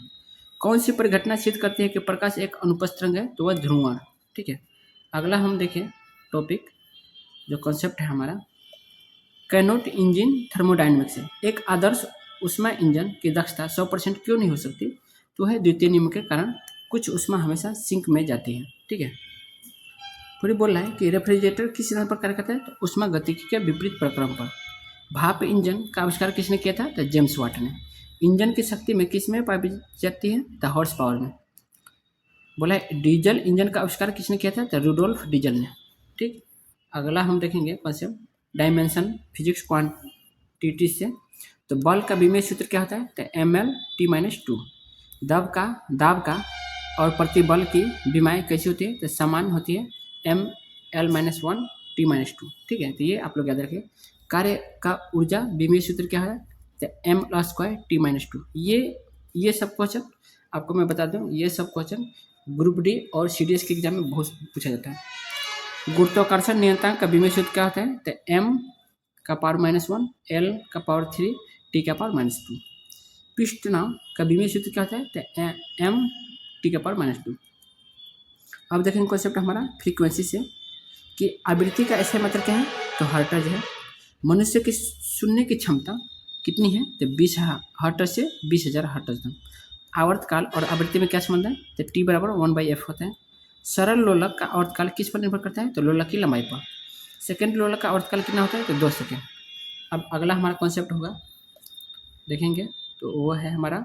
कौन सी परिघटना सिद्ध करती है कि प्रकाश एक अनुपस्थ रंग है? तो वह ध्रुवण। ठीक है, अगला हम देखें टॉपिक जो कॉन्सेप्ट है हमारा, कैनोट इंजन थर्मोडायनेमिक्स है। एक आदर्श ऊष्मा इंजन की दक्षता 100% क्यों नहीं हो सकती? तो है द्वितीय नियम के कारण कुछ ऊष्मा हमेशा सिंक में जाती है। ठीक है, फिर बोल रहा है कि रेफ्रिजरेटर किस सिद्धांत पर कार्य करता है? तो ऊष्मा गतिकी के विपरीत प्रक्रम पर। भाप इंजन का आविष्कार किसने किया था? तो जेम्स वाट ने। इंजन की शक्ति में किस में पाई जाती है? तो हॉर्स पावर में। बोला है डीजल इंजन का आविष्कार किसने किया था? तो रुडोल्फ डीजल ने। ठीक, अगला हम देखेंगे कॉन्सेप्ट डायमेंशन फिजिक्स क्वांटिटी से। तो बल का विमेय सूत्र क्या होता है? तो mL/T-2। दाब का और प्रतिबल की विमाएँ कैसी होती है? तो समान होती है, mL-1T-2। ठीक है, तो ये आप लोग याद रखिए। कार्य का ऊर्जा विमेय सूत्र क्या है? तो m² ये सब क्वेश्चन आपको मैं बता दूं, ये सब क्वेश्चन ग्रुप डी और सीडीएस के एग्जाम में बहुत पूछा जाता है। गुरुत्वाकर्षण नियंत्रक का विमेय सूत्र क्या होता है? तो m⁻⁻1 l⁻3 t⁻²। पिष्ट नाव का विमेय सूत्र क्या होता है? तो m⁻²। अब देखेंगे कॉन्सेप्ट हमारा फ्रीक्वेंसी से कि आवृत्ति का ऐसा मतलब क्या है? तो हर्ट्ज है। मनुष्य की सुनने की क्षमता कितनी है? तो 20 हर्ट्ज से 20,000 हर्ट्ज तक। आवर्तकाल और आवृत्ति में क्या संबंध है? तो t बराबर 1/f होता है। सरल लोलक का आवर्तकाल किस पर निर्भर करता है? तो लोलक की लंबाई पर। सेकेंड लोलक का आवर्तकाल कितना होता है? तो 2 सेकेंड। अब अगला हमारा कॉन्सेप्ट होगा देखेंगे, तो वो है हमारा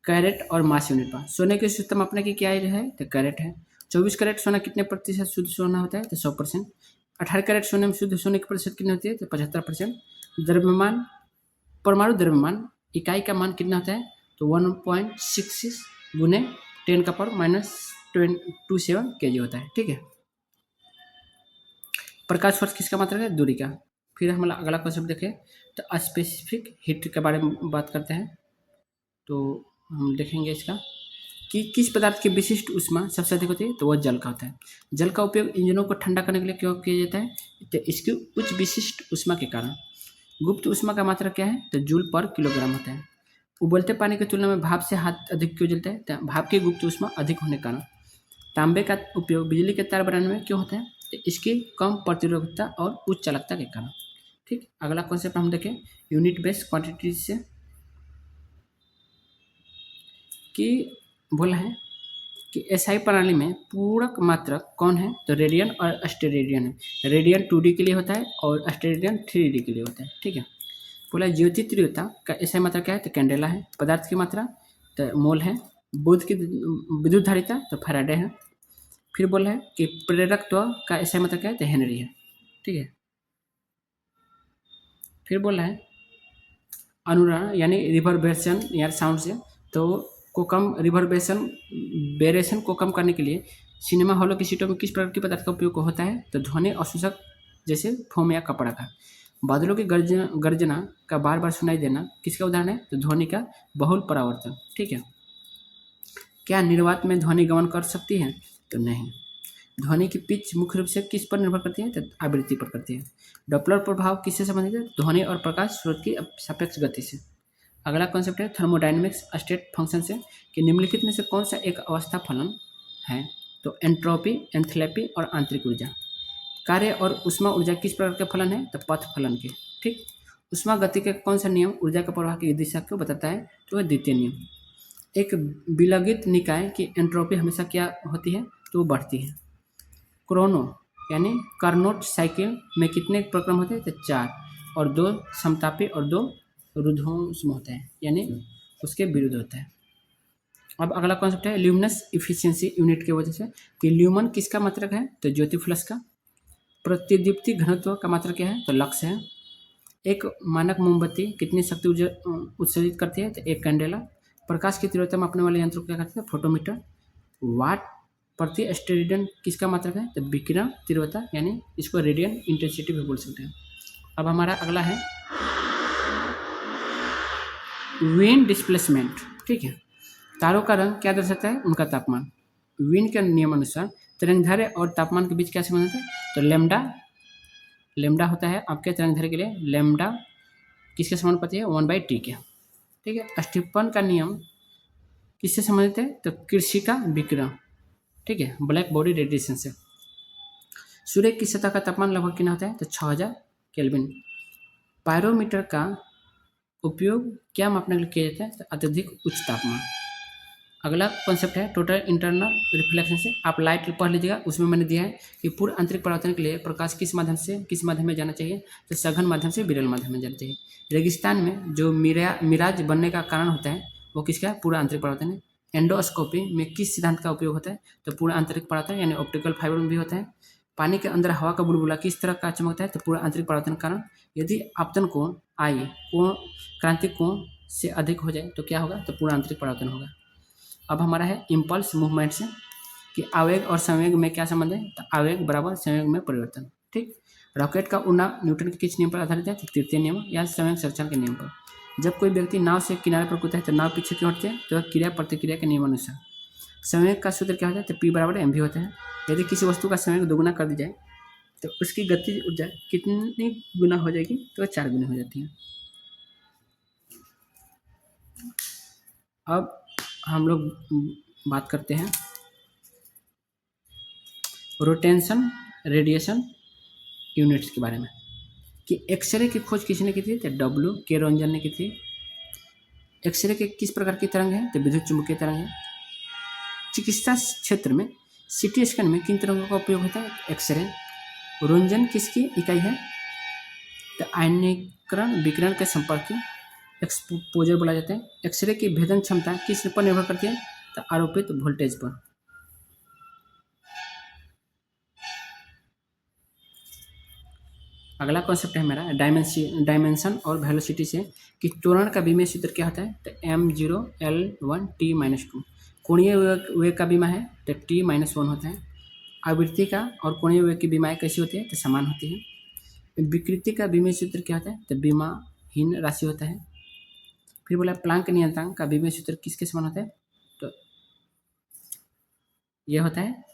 कैरेट और मास यूनिट पर। सोने के शुद्ध मापने की क्या है? तो कैरेट है। 24 कैरेट सोना कितने प्रतिशत शुद्ध सोना होता है? तो 100%। 18 कैरेट सोने में शुद्ध सोने की प्रतिशत कितनी होती है? तो 75%। द्रव्यमान परमाणु द्रव्यमान इकाई का मान कितना होता है? तो 1.66 गुने 10⁻⁻27 kg होता है। ठीक है, प्रकाश वर्ष किसका मात्रक है? दूरी का। फिर हम अगला क्वेश्चन देखें तो स्पेसिफिक हीट के बारे में बात करते हैं। तो हम देखेंगे इसका कि किस पदार्थ की विशिष्ट ऊष्मा सबसे अधिक होती है? तो वह जल का होता है। जल का उपयोग इंजनों को ठंडा करने के लिए क्यों किया जाता है? तो इसकी उच्च विशिष्ट ऊष्मा के कारण। गुप्त ऊष्मा का मात्रा क्या है? तो जूल पर किलोग्राम होता है। उबलते पानी की तुलना में भाप से हाथ अधिक क्यों जलता है? तो भाप की गुप्त ऊष्मा अधिक होने के कारण। तांबे का उपयोग बिजली के तार बनाने में क्यों होता है? तो इसकी कम प्रतिरोधकता और उच्च चालकता के कारण। ठीक, अगला कॉन्सेप्ट हम देखें यूनिट बेस्ड क्वांटिटी से कि बोला है कि एसआई प्रणाली में पूरक मात्रक कौन है? तो रेडियन और स्टेरेडियन है। रेडियन 2D के लिए होता है और स्टेरेडियन 3D के लिए होता है। ठीक है, बोला ज्योति तीव्रता का एसआई मात्रा क्या है? तो कैंडेला है। पदार्थ की मात्रा तो मोल है। बुध की विद्युत धारिता तो फैराडे है। फिर बोला है कि प्रेरकत्व का एसआई मात्रा क्या है? तो हेनरी है। ठीक है, फिर बोला है अनुरण यानी रिवर्बरेशन या साउंड से तो को कम वेरिएशन को कम करने के लिए सिनेमा हॉलों की सीटों में किस प्रकार के पदार्थ का उपयोग होता है? तो ध्वनि अवशोषक जैसे फोम या कपड़ा का। बादलों की गर्जना का बार बार सुनाई देना किसका उदाहरण है? तो ध्वनि का बहुल परावर्तन। ठीक है, क्या निर्वात में ध्वनि गमन कर सकती है? तो नहीं। ध्वनि की पिच मुख्य रूप से किस पर निर्भर करती है? तो आवृत्ति पर करती है। डॉपलर प्रभाव किससे संबंधित है? ध्वनि और प्रकाश स्रोत की सापेक्ष गति से। अगला कॉन्सेप्ट है थर्मोडायनेमिक्स स्टेट फंक्शन से कि निम्नलिखित में से कौन सा एक अवस्था फलन है? तो एंट्रोपी, एंथैल्पी और आंतरिक ऊर्जा। कार्य और उष्मा ऊर्जा किस प्रकार के फलन है? तो पथ फलन के। ठीक, उष्मा गति के कौन सा नियम ऊर्जा के प्रवाह की दिशा को बताता है? तो वह द्वितीय नियम। एक विलगित निकाय की एंट्रोपी हमेशा क्या होती है? तो वो बढ़ती है। क्रोनो यानी कार्नोट साइकिल में कितने प्रक्रम होते हैं? तो 4 और 2 समतापी और 2 रुद्धोष्म होते हैं, यानी उसके विरुद्ध होता है। अब अगला कॉन्सेप्ट है ल्यूमिनस इफिशियंसी यूनिट की वजह से कि ल्यूमन किसका मात्रक है? तो ज्योति फ्लक्स का। प्रतिदीप्ति घनत्व का मात्रक क्या है? तो लक्स है। एक मानक मोमबत्ती कितनी शक्ति उत्सर्जित करती है? तो 1 कैंडेला। प्रकाश की तीव्रता मापने वाले यंत्र को क्या कहते हैं? फोटोमीटर। वाट प्रति स्टेरेडियन किसका मात्रक है? तो विकिरण तीव्रता, यानी इसको रेडियन इंटेंसिटी भी बोल सकते हैं। अब हमारा अगला है विंड डिस्प्लेसमेंट। ठीक है, तारों का रंग क्या दर्शाता है? उनका तापमान। विन के नियम अनुसार तरंगदैर्घ्य और तापमान के बीच क्या संबंध है? तो लेमडा होता है आपके तरंगदैर्घ्य के लिए, लेमडा किसके समानुपाती है? 1/t के। ठीक है। स्टीफन का नियम किससे संबंधित है? तो कृषिका विकिरण, ठीक है, ब्लैक बॉडी रेडिएशन से। सूर्य की सतह का तापमान लगभग कितना होता है? तो 6000 केल्विन। पायरोमीटर का उपयोग क्या मापने के लिए किया जाता है? तो अत्यधिक उच्च तापमान। अगला कॉन्सेप्ट है टोटल इंटरनल रिफ्लेक्शन से। आप लाइट पढ़ लीजिएगा, उसमें मैंने दिया है कि पूर्ण आंतरिक परावर्तन के लिए प्रकाश किस माध्यम में जाना चाहिए? तो सघन माध्यम से विरल माध्यम में जाना चाहिए। रेगिस्तान में जो मिराज बनने का कारण होता है वो किसका है? पूर्ण आंतरिक परावर्तन है। एंडोस्कोपी में किस सिद्धांत का उपयोग होता है? तो पूर्ण आंतरिक परावर्तन यानी ऑप्टिकल फाइबर में भी होता है। पानी के अंदर हवा का बुलबुला किस तरह का चमकता है? तो पूर्ण आंतरिक परावर्तन के कारण। यदि आपतन कोण आई कोण क्रांतिक कोण से अधिक हो जाए तो क्या होगा? तो पूर्ण आंतरिक परावर्तन होगा। अब हमारा है इम्पल्स मूवमेंट से कि आवेग और संवेग में क्या संबंध है? तो आवेग बराबर संवेग में परिवर्तन। ठीक। रॉकेट का उड़ना न्यूटन के किस नियम पर आधारित है? तो तृतीय नियम या संवेग संरक्षण के नियम पर। जब कोई व्यक्ति नाव से किनारे पर कूदता है तो नाव पीछे क्यों हटती है? तो क्रिया प्रतिक्रिया के नियमानुसार। संवेग का सूत्र क्या होता है? तो P बराबर mv होता है। यदि किसी वस्तु का संवेग दोगुना कर दी जाए तो उसकी गतिज ऊर्जा कितनी गुना हो जाएगी? तो 4 गुना हो जाती है। अब हम लोग बात करते हैं रोटेशन रेडिएशन यूनिट्स के बारे में कि एक्सरे की खोज किसने की थी? तो W के रंजन ने की थी। एक्सरे के किस प्रकार की तरंग है? तो विद्युत चुंबकीय तरंग है। चिकित्सा क्षेत्र में सीटी स्कैन में किन तरंगों का उपयोग होता है? एक्सरे। रंजन किसकी इकाई है? तो आयनीकरण विकिरण के संपर्क की एक्सपोजर बोला जाता है। एक्सरे की भेदन क्षमता किस पर निर्भर करती है? तो आरोपित वोल्टेज पर। अगला कॉन्सेप्ट है मेरा डायमेंशन और वेलोसिटी से कि त्वरण का विमीय सूत्र क्या होता है? तो m0l1t-2। कोणीय वेग का विमा है तो t-1 होता है। आवृत्ति का और कोणीय वेग की विमाएँ कैसी होती है? तो समान होती है। विकृति का विमीय सूत्र क्या होता है? तो विमाहीन राशि होता है। फिर बोला प्लांक नियतांक का विमीय सूत्र किसके समान होता है? तो यह होता है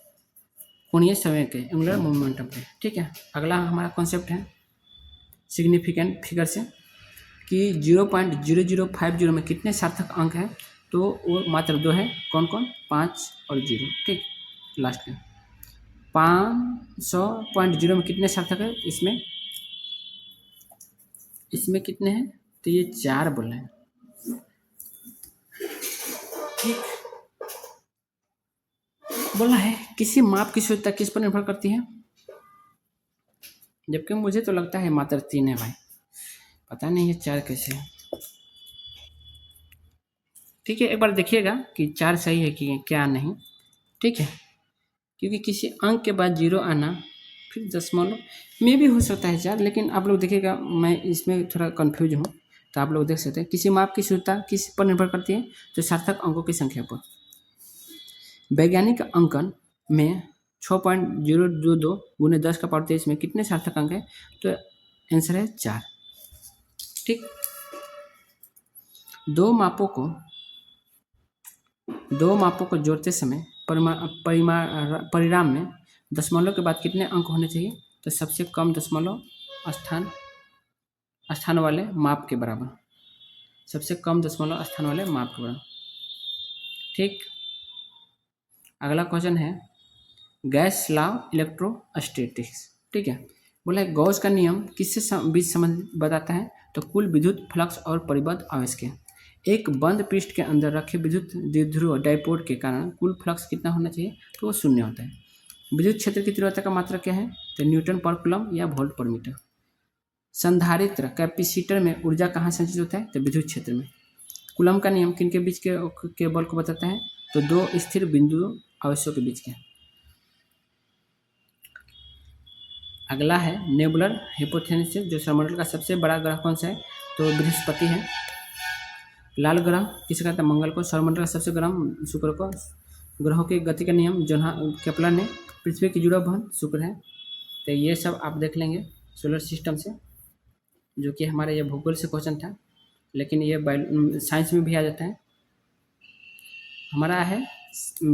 कोणीय संवेग के, एंगुलर मोमेंटम के। ठीक है। अगला हमारा कॉन्सेप्ट है सिग्निफिकेंट फिगर से कि 0.0050 में कितने सार्थक अंक हैं? तो वो मात्र 2 है। कौन कौन? 5 और 0। ठीक। लास्ट में 500.0 में कितने सार्थक है? इसमें कितने हैं? तो ये 4 बोल रहे हैं। ठीक। बोला है किसी माप की शुद्धता किस पर निर्भर करती है? जबकि मुझे तो लगता है मात्र 3 है भाई, पता नहीं ये 4 कैसे है। ठीक है, एक बार देखिएगा कि 4 सही है कि क्या नहीं। ठीक है, क्योंकि किसी अंक के बाद 0 आना फिर दशमलव में भी हो सकता है 4, लेकिन आप लोग देखिएगा मैं इसमें थोड़ा कन्फ्यूज हूँ, तो आप लोग देख सकते हैं किसी माप की शुद्धता किस पर निर्भर करती है? तो सार्थक अंकों की संख्या पर। वैज्ञानिक अंकन में 6.022 गुने 10 का पावर 23 में कितने सार्थक अंक है? तो आंसर है 4। ठीक। दो मापों को जोड़ते समय परिणाम में दशमलव के बाद कितने अंक होने चाहिए? तो सबसे कम दशमलव स्थान वाले माप के बराबर। सबसे कम दशमलव स्थान वाले माप के बराबर। ठीक। अगला क्वेश्चन है गैस लॉ इलेक्ट्रोस्टैटिक्स। ठीक है। बोला है गॉस का नियम किससे बीच संबंध बताता है? तो कुल विद्युत फ्लक्स और परिबद्ध आवेश के। एक बंद पृष्ठ के अंदर रखे विद्युत द्विध्रुव डायपोल के कारण कुल फ्लक्स कितना होना चाहिए? तो वो 0 होता है। विद्युत क्षेत्र की तीव्रता का मात्रा क्या है? तो न्यूटन पर कूलम या वोल्ट पर मीटर। संधारित्र कैपेसिटर में ऊर्जा कहाँ संचित होता है? तो विद्युत क्षेत्र में। कूलम का नियम किनके बीच के बल को बताता है? तो 2 स्थिर बिंदु आवेशों के बीच के। अगला है नेबुलर हाइपोथेसिस, जो सौरमंडल का सबसे बड़ा ग्रह कौन सा है? तो बृहस्पति है। लाल ग्रह किसे कहते हैं? मंगल को। सौरमंडल का सबसे गर्म शुक्र को। ग्रहों की गति का नियम जो केपलर ने। पृथ्वी की जुड़ा बहन शुक्र है। तो ये सब आप देख लेंगे सोलर सिस्टम से, जो कि हमारे ये भूगोल से क्वेश्चन था, लेकिन ये साइंस में भी आ जाता है। हमारा है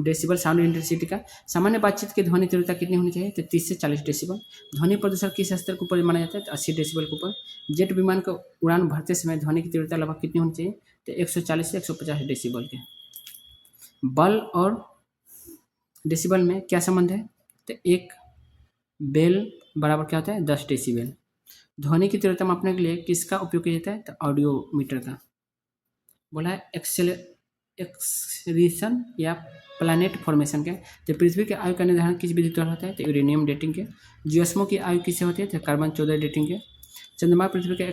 डेसिबल साउंड इंटेंसिटी का। सामान्य बातचीत की ध्वनि तीव्रता कितनी होनी चाहिए? तो 30 से 40 डेसिबल। ध्वनि प्रदूषण किस स्तर के ऊपर माना जाता है? तो 80 डेसिबल के ऊपर। जेट विमान को उड़ान भरते समय ध्वनि की तीव्रता लगभग कितनी होनी चाहिए? तो 140 से 150 डेसिबल के। बल और डेसिबल में क्या संबंध है? तो एक बेल बराबर क्या होता है? 10 डेसिबल। ध्वनि की तीव्रता मापने के लिए किसका उपयोग किया जाता है? तो ऑडियोमीटर का। बोला है एक्सरेशन या प्लैनेट फॉर्मेशन के। तो पृथ्वी की आयु का निर्धारण किस विधि द्वारा होता है? तो यूरेनियम डेटिंग के। जियोस्मो की आयु किससे होती है? तो कार्बन 14 डेटिंग के। चंद्रमा पृथ्वी का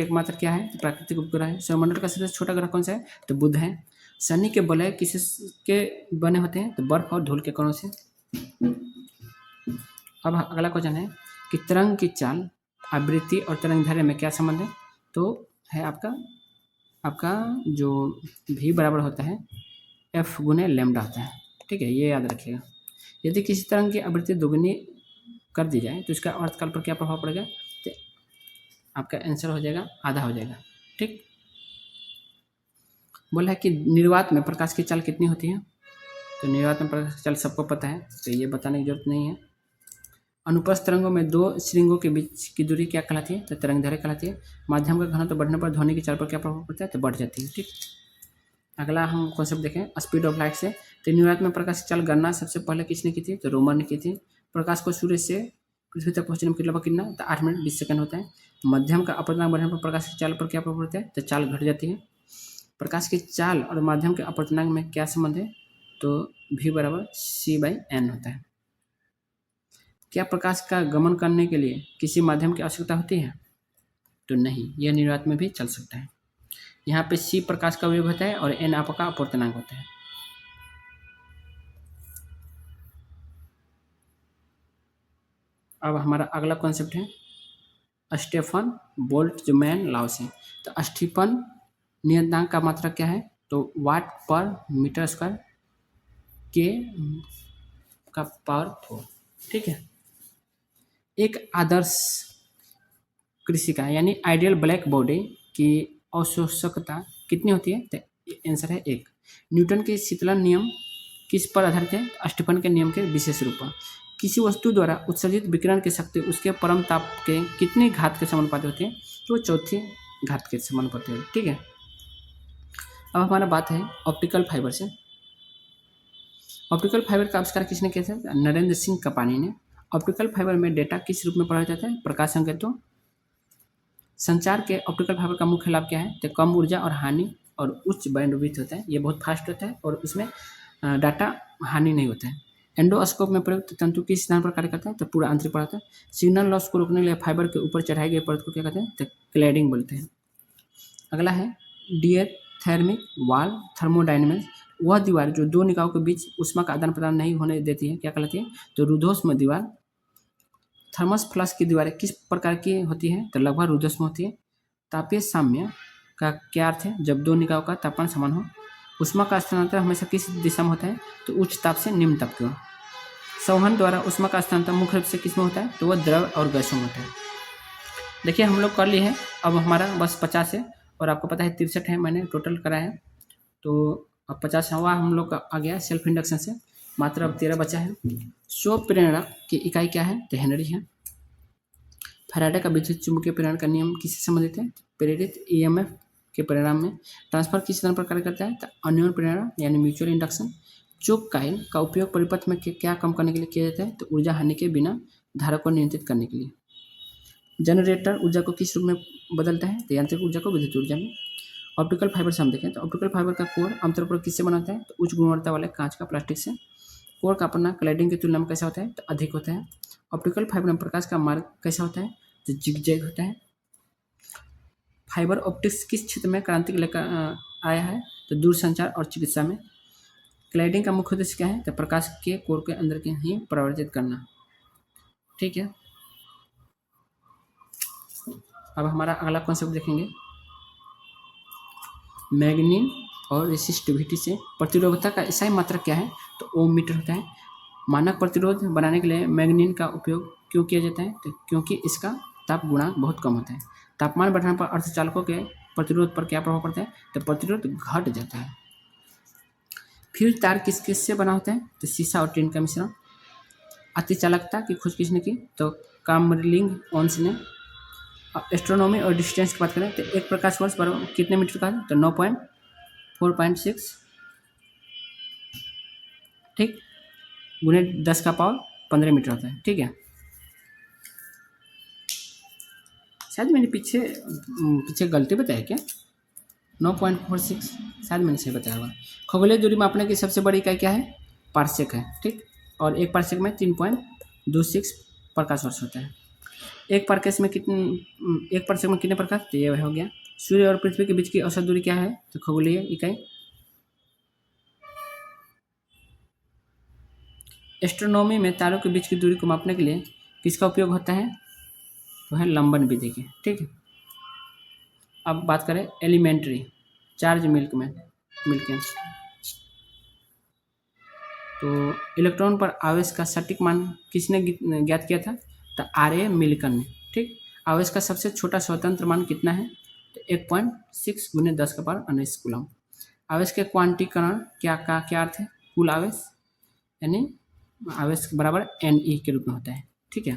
एकमात्र क्या है? तो प्राकृतिक उपग्रह है। सौरमंडल का सबसे छोटा ग्रह कौन सा है? तो बुध है। शनि के वलय किसके बने होते हैं? तो बर्फ और धूल के कणों से। अब अगला क्वेश्चन है कि तरंग की चाल, आवृत्ति और तरंगदैर्घ्य में क्या संबंध है? तो है आपका जो v बराबर होता है f गुने लैम्डा होता है। ठीक है, ये याद रखिएगा। यदि किसी तरंग की आवृत्ति दोगुनी कर दी जाए तो इसका अर्थकाल पर क्या प्रभाव पड़ेगा? तो आपका आंसर हो जाएगा आधा हो जाएगा। ठीक, बोला है कि निर्वात में प्रकाश की चाल कितनी होती है? तो निर्वात में प्रकाश की चाल सबको पता है, तो ये बताने की जरूरत नहीं है। अनुप्रस्थ तरंगों में दो श्रृंगों के बीच की दूरी क्या कहलाती है? तो तरंगदैर्घ्य कहलाती है। माध्यम का घनत्व बढ़ने पर ध्वनि की चाल पर क्या प्रभाव पड़ता है? तो बढ़ जाती है। ठीक, अगला हम कॉन्सेप्ट देखें स्पीड ऑफ लाइट से। तो निर्वात में प्रकाश की चाल गणना सबसे पहले किसने की थी? तो रोमन ने की थी। प्रकाश को सूर्य से पृथ्वी तक पहुंचने में कितना कितना? तो 8 मिनट 20 सेकंड होता है। मध्यम का अपवर्तनांक बढ़ने पर प्रकाश की चाल पर क्या प्रभाव पड़ता है? तो चाल घट जाती है। प्रकाश की चाल और माध्यम के अपवर्तनांक में क्या संबंध है? तो v बराबर c/n होता है। क्या प्रकाश का गमन करने के लिए किसी माध्यम की आवश्यकता होती है? तो नहीं, यह निर्वात में भी चल सकता है। यहाँ पे c प्रकाश का वेग होता है और n आपका अपवर्तनांक होता है। अब हमारा अगला कॉन्सेप्ट है स्टेफन बोल्ट्जमैन लॉ से। तो स्टीफन नियतांक का मात्रक क्या है? तो वाट पर मीटर स्क्वायर के का पावर 4। ठीक है, एक आदर्श कृषिका यानी आइडियल ब्लैक बॉडी की अवशोषकता कितनी होती है? तो आंसर है 1। न्यूटन के शीतलन नियम किस पर आधारित है? स्टीफन के नियम के विशेष रूप पर। किसी वस्तु द्वारा उत्सर्जित विकिरण की शक्ति उसके परम ताप के कितने घात के समानुपाती होती है? तो चौथी घात के समानुपाती है। ठीक है, अब हमारा बात है ऑप्टिकल फाइबर से। ऑप्टिकल फाइबर का आविष्कार किसने किया था? नरेंद्र सिंह कपानी ने। ऑप्टिकल फाइबर में डेटा किस रूप में पढ़ा जाता है? प्रकाश संकेतों। संचार के ऑप्टिकल फाइबर का मुख्य लाभ क्या है? तो कम ऊर्जा और हानि और उच्च बैंडविड्थ होता है। ये बहुत फास्ट होता है और उसमें डाटा हानि नहीं होता है। एंडोस्कोप में प्रयुक्त तंतु किस स्थान पर कार्य करता है? तो पूरा आंतरिक परत है। सिग्नल लॉस को रोकने के लिए फाइबर के ऊपर चढ़ाई गई परत को क्या कहते हैं? तो क्लैडिंग बोलते हैं। अगला है डिएथर्मिक वाल थर्मोडायनेमिक्स। वह दीवार जो दो निकायों के बीच ऊष्मा का आदान प्रदान नहीं होने देती है क्या कहलाती है? तो रुद्धोष्म दीवार। थर्मस फ्लास्क की दीवारें किस प्रकार की होती है? तो लगभग रुद्धोष्म होती है। तापीय साम्य का क्या अर्थ है? जब दो निकायों का तापमान समान हो। ऊष्मा का स्थानांतरण हमेशा किस दिशा में होता है? तो उच्च ताप से निम्न ताप की ओर। संवहन द्वारा ऊष्मा का स्थानांतरण मुख्य रूप से किस में होता है? तो वह द्रव और गैसों में होता है। देखिए हम लोग कर लिए हैं, अब हमारा बस 50 है और आपको पता है 63 है मैंने टोटल करा है। तो अब 50वां हम लोग का आ गया सेल्फ इंडक्शन से, मात्र अब 13 बचा है। स्व प्रेरणा की इकाई क्या है? तो हेनरी है। फैराडे का विद्युत चुंबकीय प्रेरण का नियम किससे संबंधित है? प्रेरित ईएमएफ के परिणाम में। ट्रांसफर किस तरह पर कार्य करता है? तो अन्योन्य प्रेरणा यानी म्यूचुअल इंडक्शन। चोक कॉइल का उपयोग परिपथ में क्या कम करने के लिए किया जाता है? तो ऊर्जा हानि के बिना धारा को नियंत्रित करने के लिए। जनरेटर ऊर्जा को किस रूप में बदलता है? तो यांत्रिक ऊर्जा को विद्युत ऊर्जा में। ऑप्टिकल फाइबर से हम देखें तो ऑप्टिकल फाइबर का कोर आमतौर पर किससे बना होता है? तो उच्च गुणवत्ता वाले कांच का प्लास्टिक से। कोर का अपना क्लैडिंग की तुलना में कैसा होता है? तो अधिक होता है। ऑप्टिकल फाइबर में प्रकाश का मार्ग कैसा होता है? तो जिगजैग होता है। फाइबर ऑप्टिक्स किस क्षेत्र में क्रांति लेकर आया है? तो दूरसंचार और चिकित्सा में। क्लैडिंग का मुख्य उद्देश्य क्या है? तो प्रकाश के कोर के अंदर के ही परावर्तित करना। ठीक है, अब हमारा अगला कॉन्सेप्ट देखेंगे मैग्नीन और रेसिस्टिविटी से। प्रतिरोधकता का SI मात्रक क्या है? तो ओम मीटर होता है। मानक प्रतिरोध बनाने के लिए मैग्नीन का उपयोग क्यों किया जाता है? तो क्योंकि इसका ताप गुणांक बहुत कम होता है। तापमान बढ़ने पर अर्धचालकों के प्रतिरोध पर क्या प्रभाव पड़ता है? तो प्रतिरोध घट जाता है। फिर तार किस किस से बना होता है? तो शीशा और टिन का मिश्रण। अति चालकता की खोज किसने की? तो कामर्लिंग ओन्स ने। एस्ट्रोनॉमी और डिस्टेंस की बात करें तो एक प्रकाश वर्ष बराबर कितने मीटर का है? तो 9.4.6, ठीक, गुने 10 का पावर 15 मीटर होता है, ठीक है। शायद मैंने पीछे गलती बताया क्या? 9.46 शायद मैंने सही बताया होगा। खगोलीय दूरी मापने की सबसे बड़ी इकाई क्या है? पार्सेक है, ठीक। और एक पार्सेक में 3.26 प्रकाश वर्ष होता है। एक पार्सेक में कितने प्रकाश? तो ये हो गया। सूर्य और पृथ्वी के बीच की औसत दूरी क्या है? तो खगोलीय इकाई। एस्ट्रोनॉमी में तारों के बीच की दूरी को मापने के लिए किसका उपयोग होता है? तो है लंबन विधि की, ठीक है। अब बात करें एलिमेंट्री चार्ज मिल्कियन। तो इलेक्ट्रॉन पर आवेश का सटीक मान किसने ज्ञात किया था? तो आर.ए. मिल्कियन ने, ठीक। आवेश का सबसे छोटा स्वतंत्र मान कितना है? तो 1.6 गुने 10 का पावर 19 कूलम। आवेश के क्वांटीकरण क्या अर्थ है? कुल आवेश, यानी आवेश बराबर Ne के रूप में होता है, ठीक है।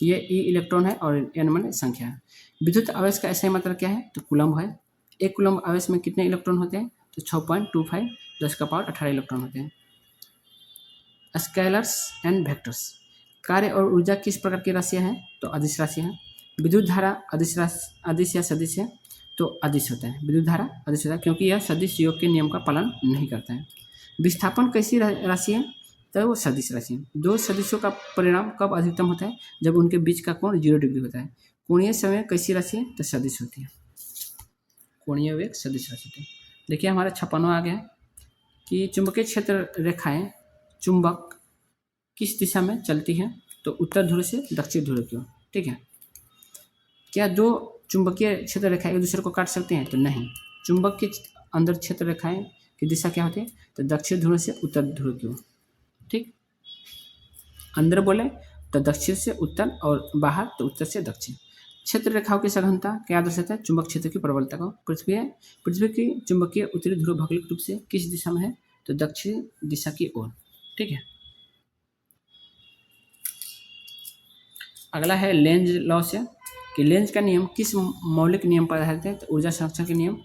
ये E इलेक्ट्रॉन है और N माने संख्या है। विद्युत आवेश का ऐसा ही मतलब क्या है? तो कूलम है। एक कूलम आवेश में कितने इलेक्ट्रॉन होते हैं? तो 6.25 10 का पावर 18 इलेक्ट्रॉन होते हैं। स्केलर्स एंड वेक्टर्स, कार्य और ऊर्जा किस प्रकार की राशियाँ हैं? तो अदिश राशि है। विद्युत धारा अदिश या सदिश है? तो अदिश होता है। विद्युत धारा अदिश होता है क्योंकि यह सदिश योग के नियम का पालन नहीं करता है। विस्थापन कैसी राशि है? तो वो सदिश राशि है। दो सदिशों का परिणाम कब अधिकतम होता है? जब उनके बीच का कोण 0 डिग्री होता है। कोणीय समय कैसी राशि है? तो सदिश होती है। कोणीय वेग सदिश राशि होती है। देखिए हमारा 56वां आ गया कि चुंबकीय क्षेत्र रेखाएं चुंबक किस दिशा में चलती है? तो उत्तर ध्रुव से दक्षिण ध्रुव की ओर, ठीक है। क्या दो चुंबकीय क्षेत्र रेखाएं एक दूसरे को काट सकते हैं? तो नहीं। चुंबक के अंदर क्षेत्र रेखाएं की दिशा क्या होती है? तो दक्षिण ध्रुव से उत्तर ध्रुव की ओर, ठीक। अंदर बोले तो दक्षिण से उत्तर और बाहर तो उत्तर से दक्षिण। क्षेत्र रेखाओं की सघनता क्या दर्शाता है? चुंबक क्षेत्र की प्रबलता को। पृथ्वी की चुंबकीय उत्तरी ध्रुव भौगोलिक रूप से किस दिशा में है? तो दक्षिण दिशा की ओर, ठीक है। अगला है लेंज लॉ से कि लेंज का नियम किस मौलिक नियम पर आधारित है? तो ऊर्जा संरक्षण के नियम।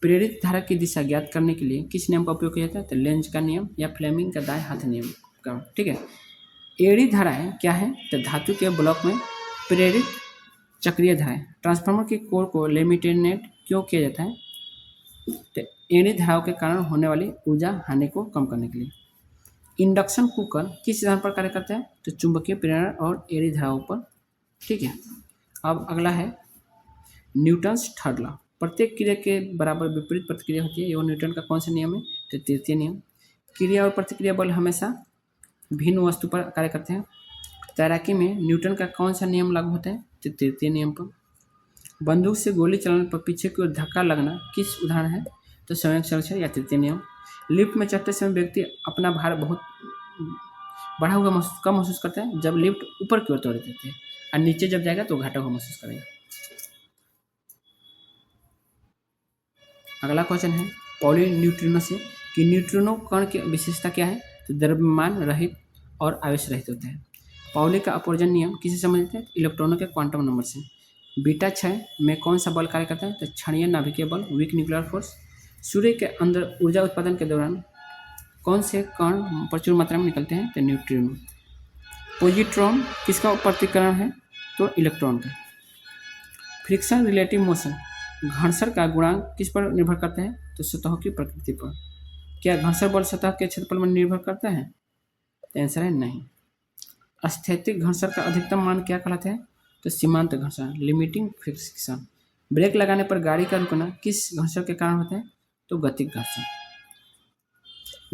प्रेरित धारा की दिशा ज्ञात करने के लिए किस नियम का उपयोग किया जाता है? तो लेंज का नियम या फ्लेमिंग का दाएं हाथ नियम का, ठीक है। एड़ी धाराएं क्या है? तो धातु के ब्लॉक में प्रेरित चक्रीय धाराएं। ट्रांसफार्मर के कोर को लेमिनेट क्यों किया जाता है? तो एड़ी धाराओं के कारण होने वाली ऊर्जा हानि को कम करने के लिए। इंडक्शन कुकर किस सिद्धांत पर कार्य करता है? तो चुंबकीय प्रेरण और एड़ी धाराओं पर, ठीक है। अब अगला है न्यूटन्स थर्ड लॉ। प्रत्येक क्रिया के बराबर विपरीत प्रतिक्रिया होती है। ये न्यूटन का कौन सा नियम है? तो तृतीय नियम। क्रिया और प्रतिक्रिया बल हमेशा भिन्न वस्तु पर कार्य करते हैं। तैराकी में न्यूटन का कौन सा नियम लागू होता है? तो तृतीय नियम पर। बंदूक से गोली चलाने पर पीछे की ओर धक्का लगना किस उदाहरण है? तो संवेग संरक्षण या तृतीय नियम। लिफ्ट में चढ़ते समय व्यक्ति अपना भार बहुत बढ़ा हुआ कम महसूस करता है जब लिफ्ट ऊपर की ओर तोड़ देते हैं, और नीचे जब जाएगा तो घटा हुआ महसूस करेगा। अगला क्वेश्चन है पॉली न्यूट्रिनो से कि न्यूट्रिनो कण की विशेषता क्या है? तो द्रव्यमान रहित और आवेश रहित होता है। पाउली का अपवर्जन नियम किससे संबंधित है? इलेक्ट्रॉनों के क्वांटम नंबर से। बीटा क्षय में कौन सा बल कार्य करता है? तो क्षणीय नाभिकीय बल, वीक न्यूक्लियर फोर्स। सूर्य के अंदर ऊर्जा उत्पादन के दौरान कौन से कण प्रचुर मात्रा में निकलते हैं? तो न्यूट्रिनो। पॉजिट्रॉन किसका प्रतिकरण है? तो इलेक्ट्रॉन का। फ्रिक्शन रिलेटिव मोशन, घर्षण का गुणांक किस पर निर्भर करता है? तो सतहों की प्रकृति पर। क्या घर्षण बल सतह के क्षेत्रफल पर निर्भर करता है? तो आंसर है नहीं। स्थैतिक घर्षण का अधिकतम मान क्या कहलाता है? तो सीमांत घर्षण, लिमिटिंग फ्रिक्शन। ब्रेक लगाने पर गाड़ी का रुकना किस घर्षण के कारण होता है? तो गतिक घर्षण।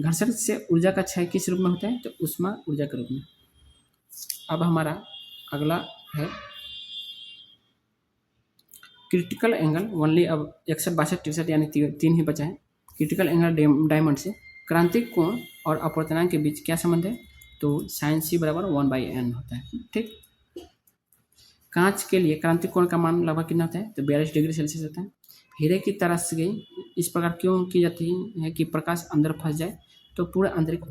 घर्षण से ऊर्जा का क्षय किस रूप में होता है? तो ऊष्मा ऊर्जा के रूप में। अब हमारा अगला है क्रिटिकल एंगल ओनली। अब 61 62 63 यानी 3 ही बचा है। क्रिटिकल एंगल डायमंड से क्रांतिक कोण और अपवर्तनांक के बीच क्या संबंध है? तो sin c बराबर 1/n होता है, ठीक। कांच के लिए क्रांतिक कोण का मान लगभग कितना होता है? तो 42 डिग्री सेल्सियस होता है। हीरे की तराश गई इस प्रकार क्यों की जाती है कि प्रकाश अंदर फंस जाए, तो पूरे आंतरिक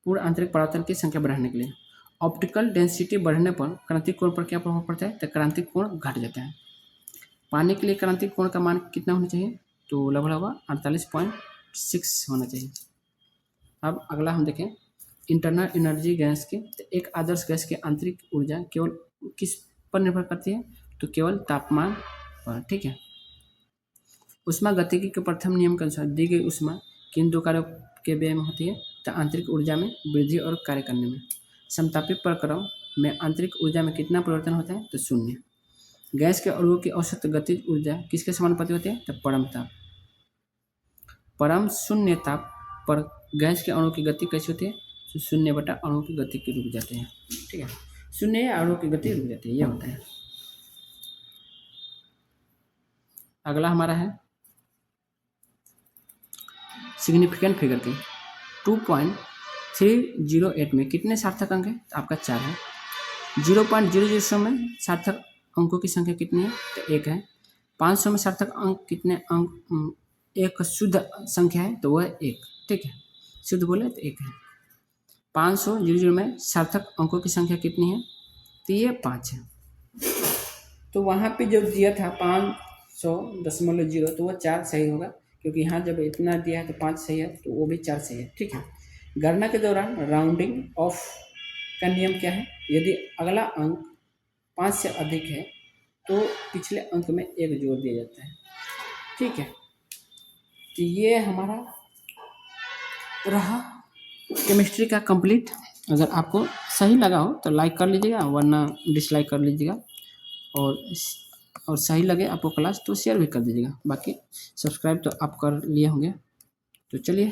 परावर्तन की संख्या बढ़ाने के लिए। ऑप्टिकल डेंसिटी बढ़ने पर क्रांतिक कोण पर क्या प्रभाव पड़ता है, तो क्रांतिक कोण घट जाता है। पानी के लिए क्रांतिक कोण का मान कितना होना चाहिए, तो लगभग 48.6 होना चाहिए। अब अगला हम देखें इंटरनल एनर्जी गैस की। तो एक आदर्श गैस की आंतरिक ऊर्जा केवल किस पर निर्भर करती है, तो केवल तापमान पर। ठीक है। ऊष्मागतिकी के प्रथम नियम के अनुसार दी गई ऊष्मा किन दो कार्यों के व्यय में होती है, तो आंतरिक ऊर्जा में वृद्धि और कार्य करने में। समतापी प्रक्रम में आंतरिक ऊर्जा में कितना परिवर्तन होता है, तो शून्य। गैस के अणुओं की औसत गतिज ऊर्जा किसके समानुपाती होती है, तो परम ताप। परम शून्य ताप पर गैस के अणु की गति कैसी होती है, तो शून्य बटा अणु की गति की रुक जाते हैं। ठीक है, शून्य अणु की गति रुक जाती है, यह होता है। अगला हमारा है सिग्निफिकेंट फिगर की। 2.308 में कितने सार्थक अंक है, तो आपका 4 है। 0.007 में सार्थक अंकों की संख्या कितनी है, तो 1 है। 500 में सार्थक अंक कितने अंक, एक शुद्ध संख्या है, तो वह 1। ठीक है, शुद्ध बोले तो 1 है। 500 में सार्थक अंकों की संख्या कितनी है, तो ये 5 है। तो वहाँ पे जो दिया था 500.0, तो वह 4 सही होगा, क्योंकि यहाँ जब इतना दिया है तो 5 सही है, तो वो भी 4 सही है। ठीक है। गणना के दौरान राउंडिंग ऑफ का नियम क्या है, यदि अगला अंक 5 से अधिक है तो पिछले अंक में 1 जोड़ दिया जाता है। ठीक है, तो ये हमारा रहा केमिस्ट्री का कंप्लीट। अगर आपको सही लगा हो तो लाइक कर लीजिएगा, वरना डिसलाइक कर लीजिएगा, और सही लगे आपको क्लास तो शेयर भी कर दीजिएगा। बाकी सब्सक्राइब तो आप कर लिए होंगे। तो चलिए।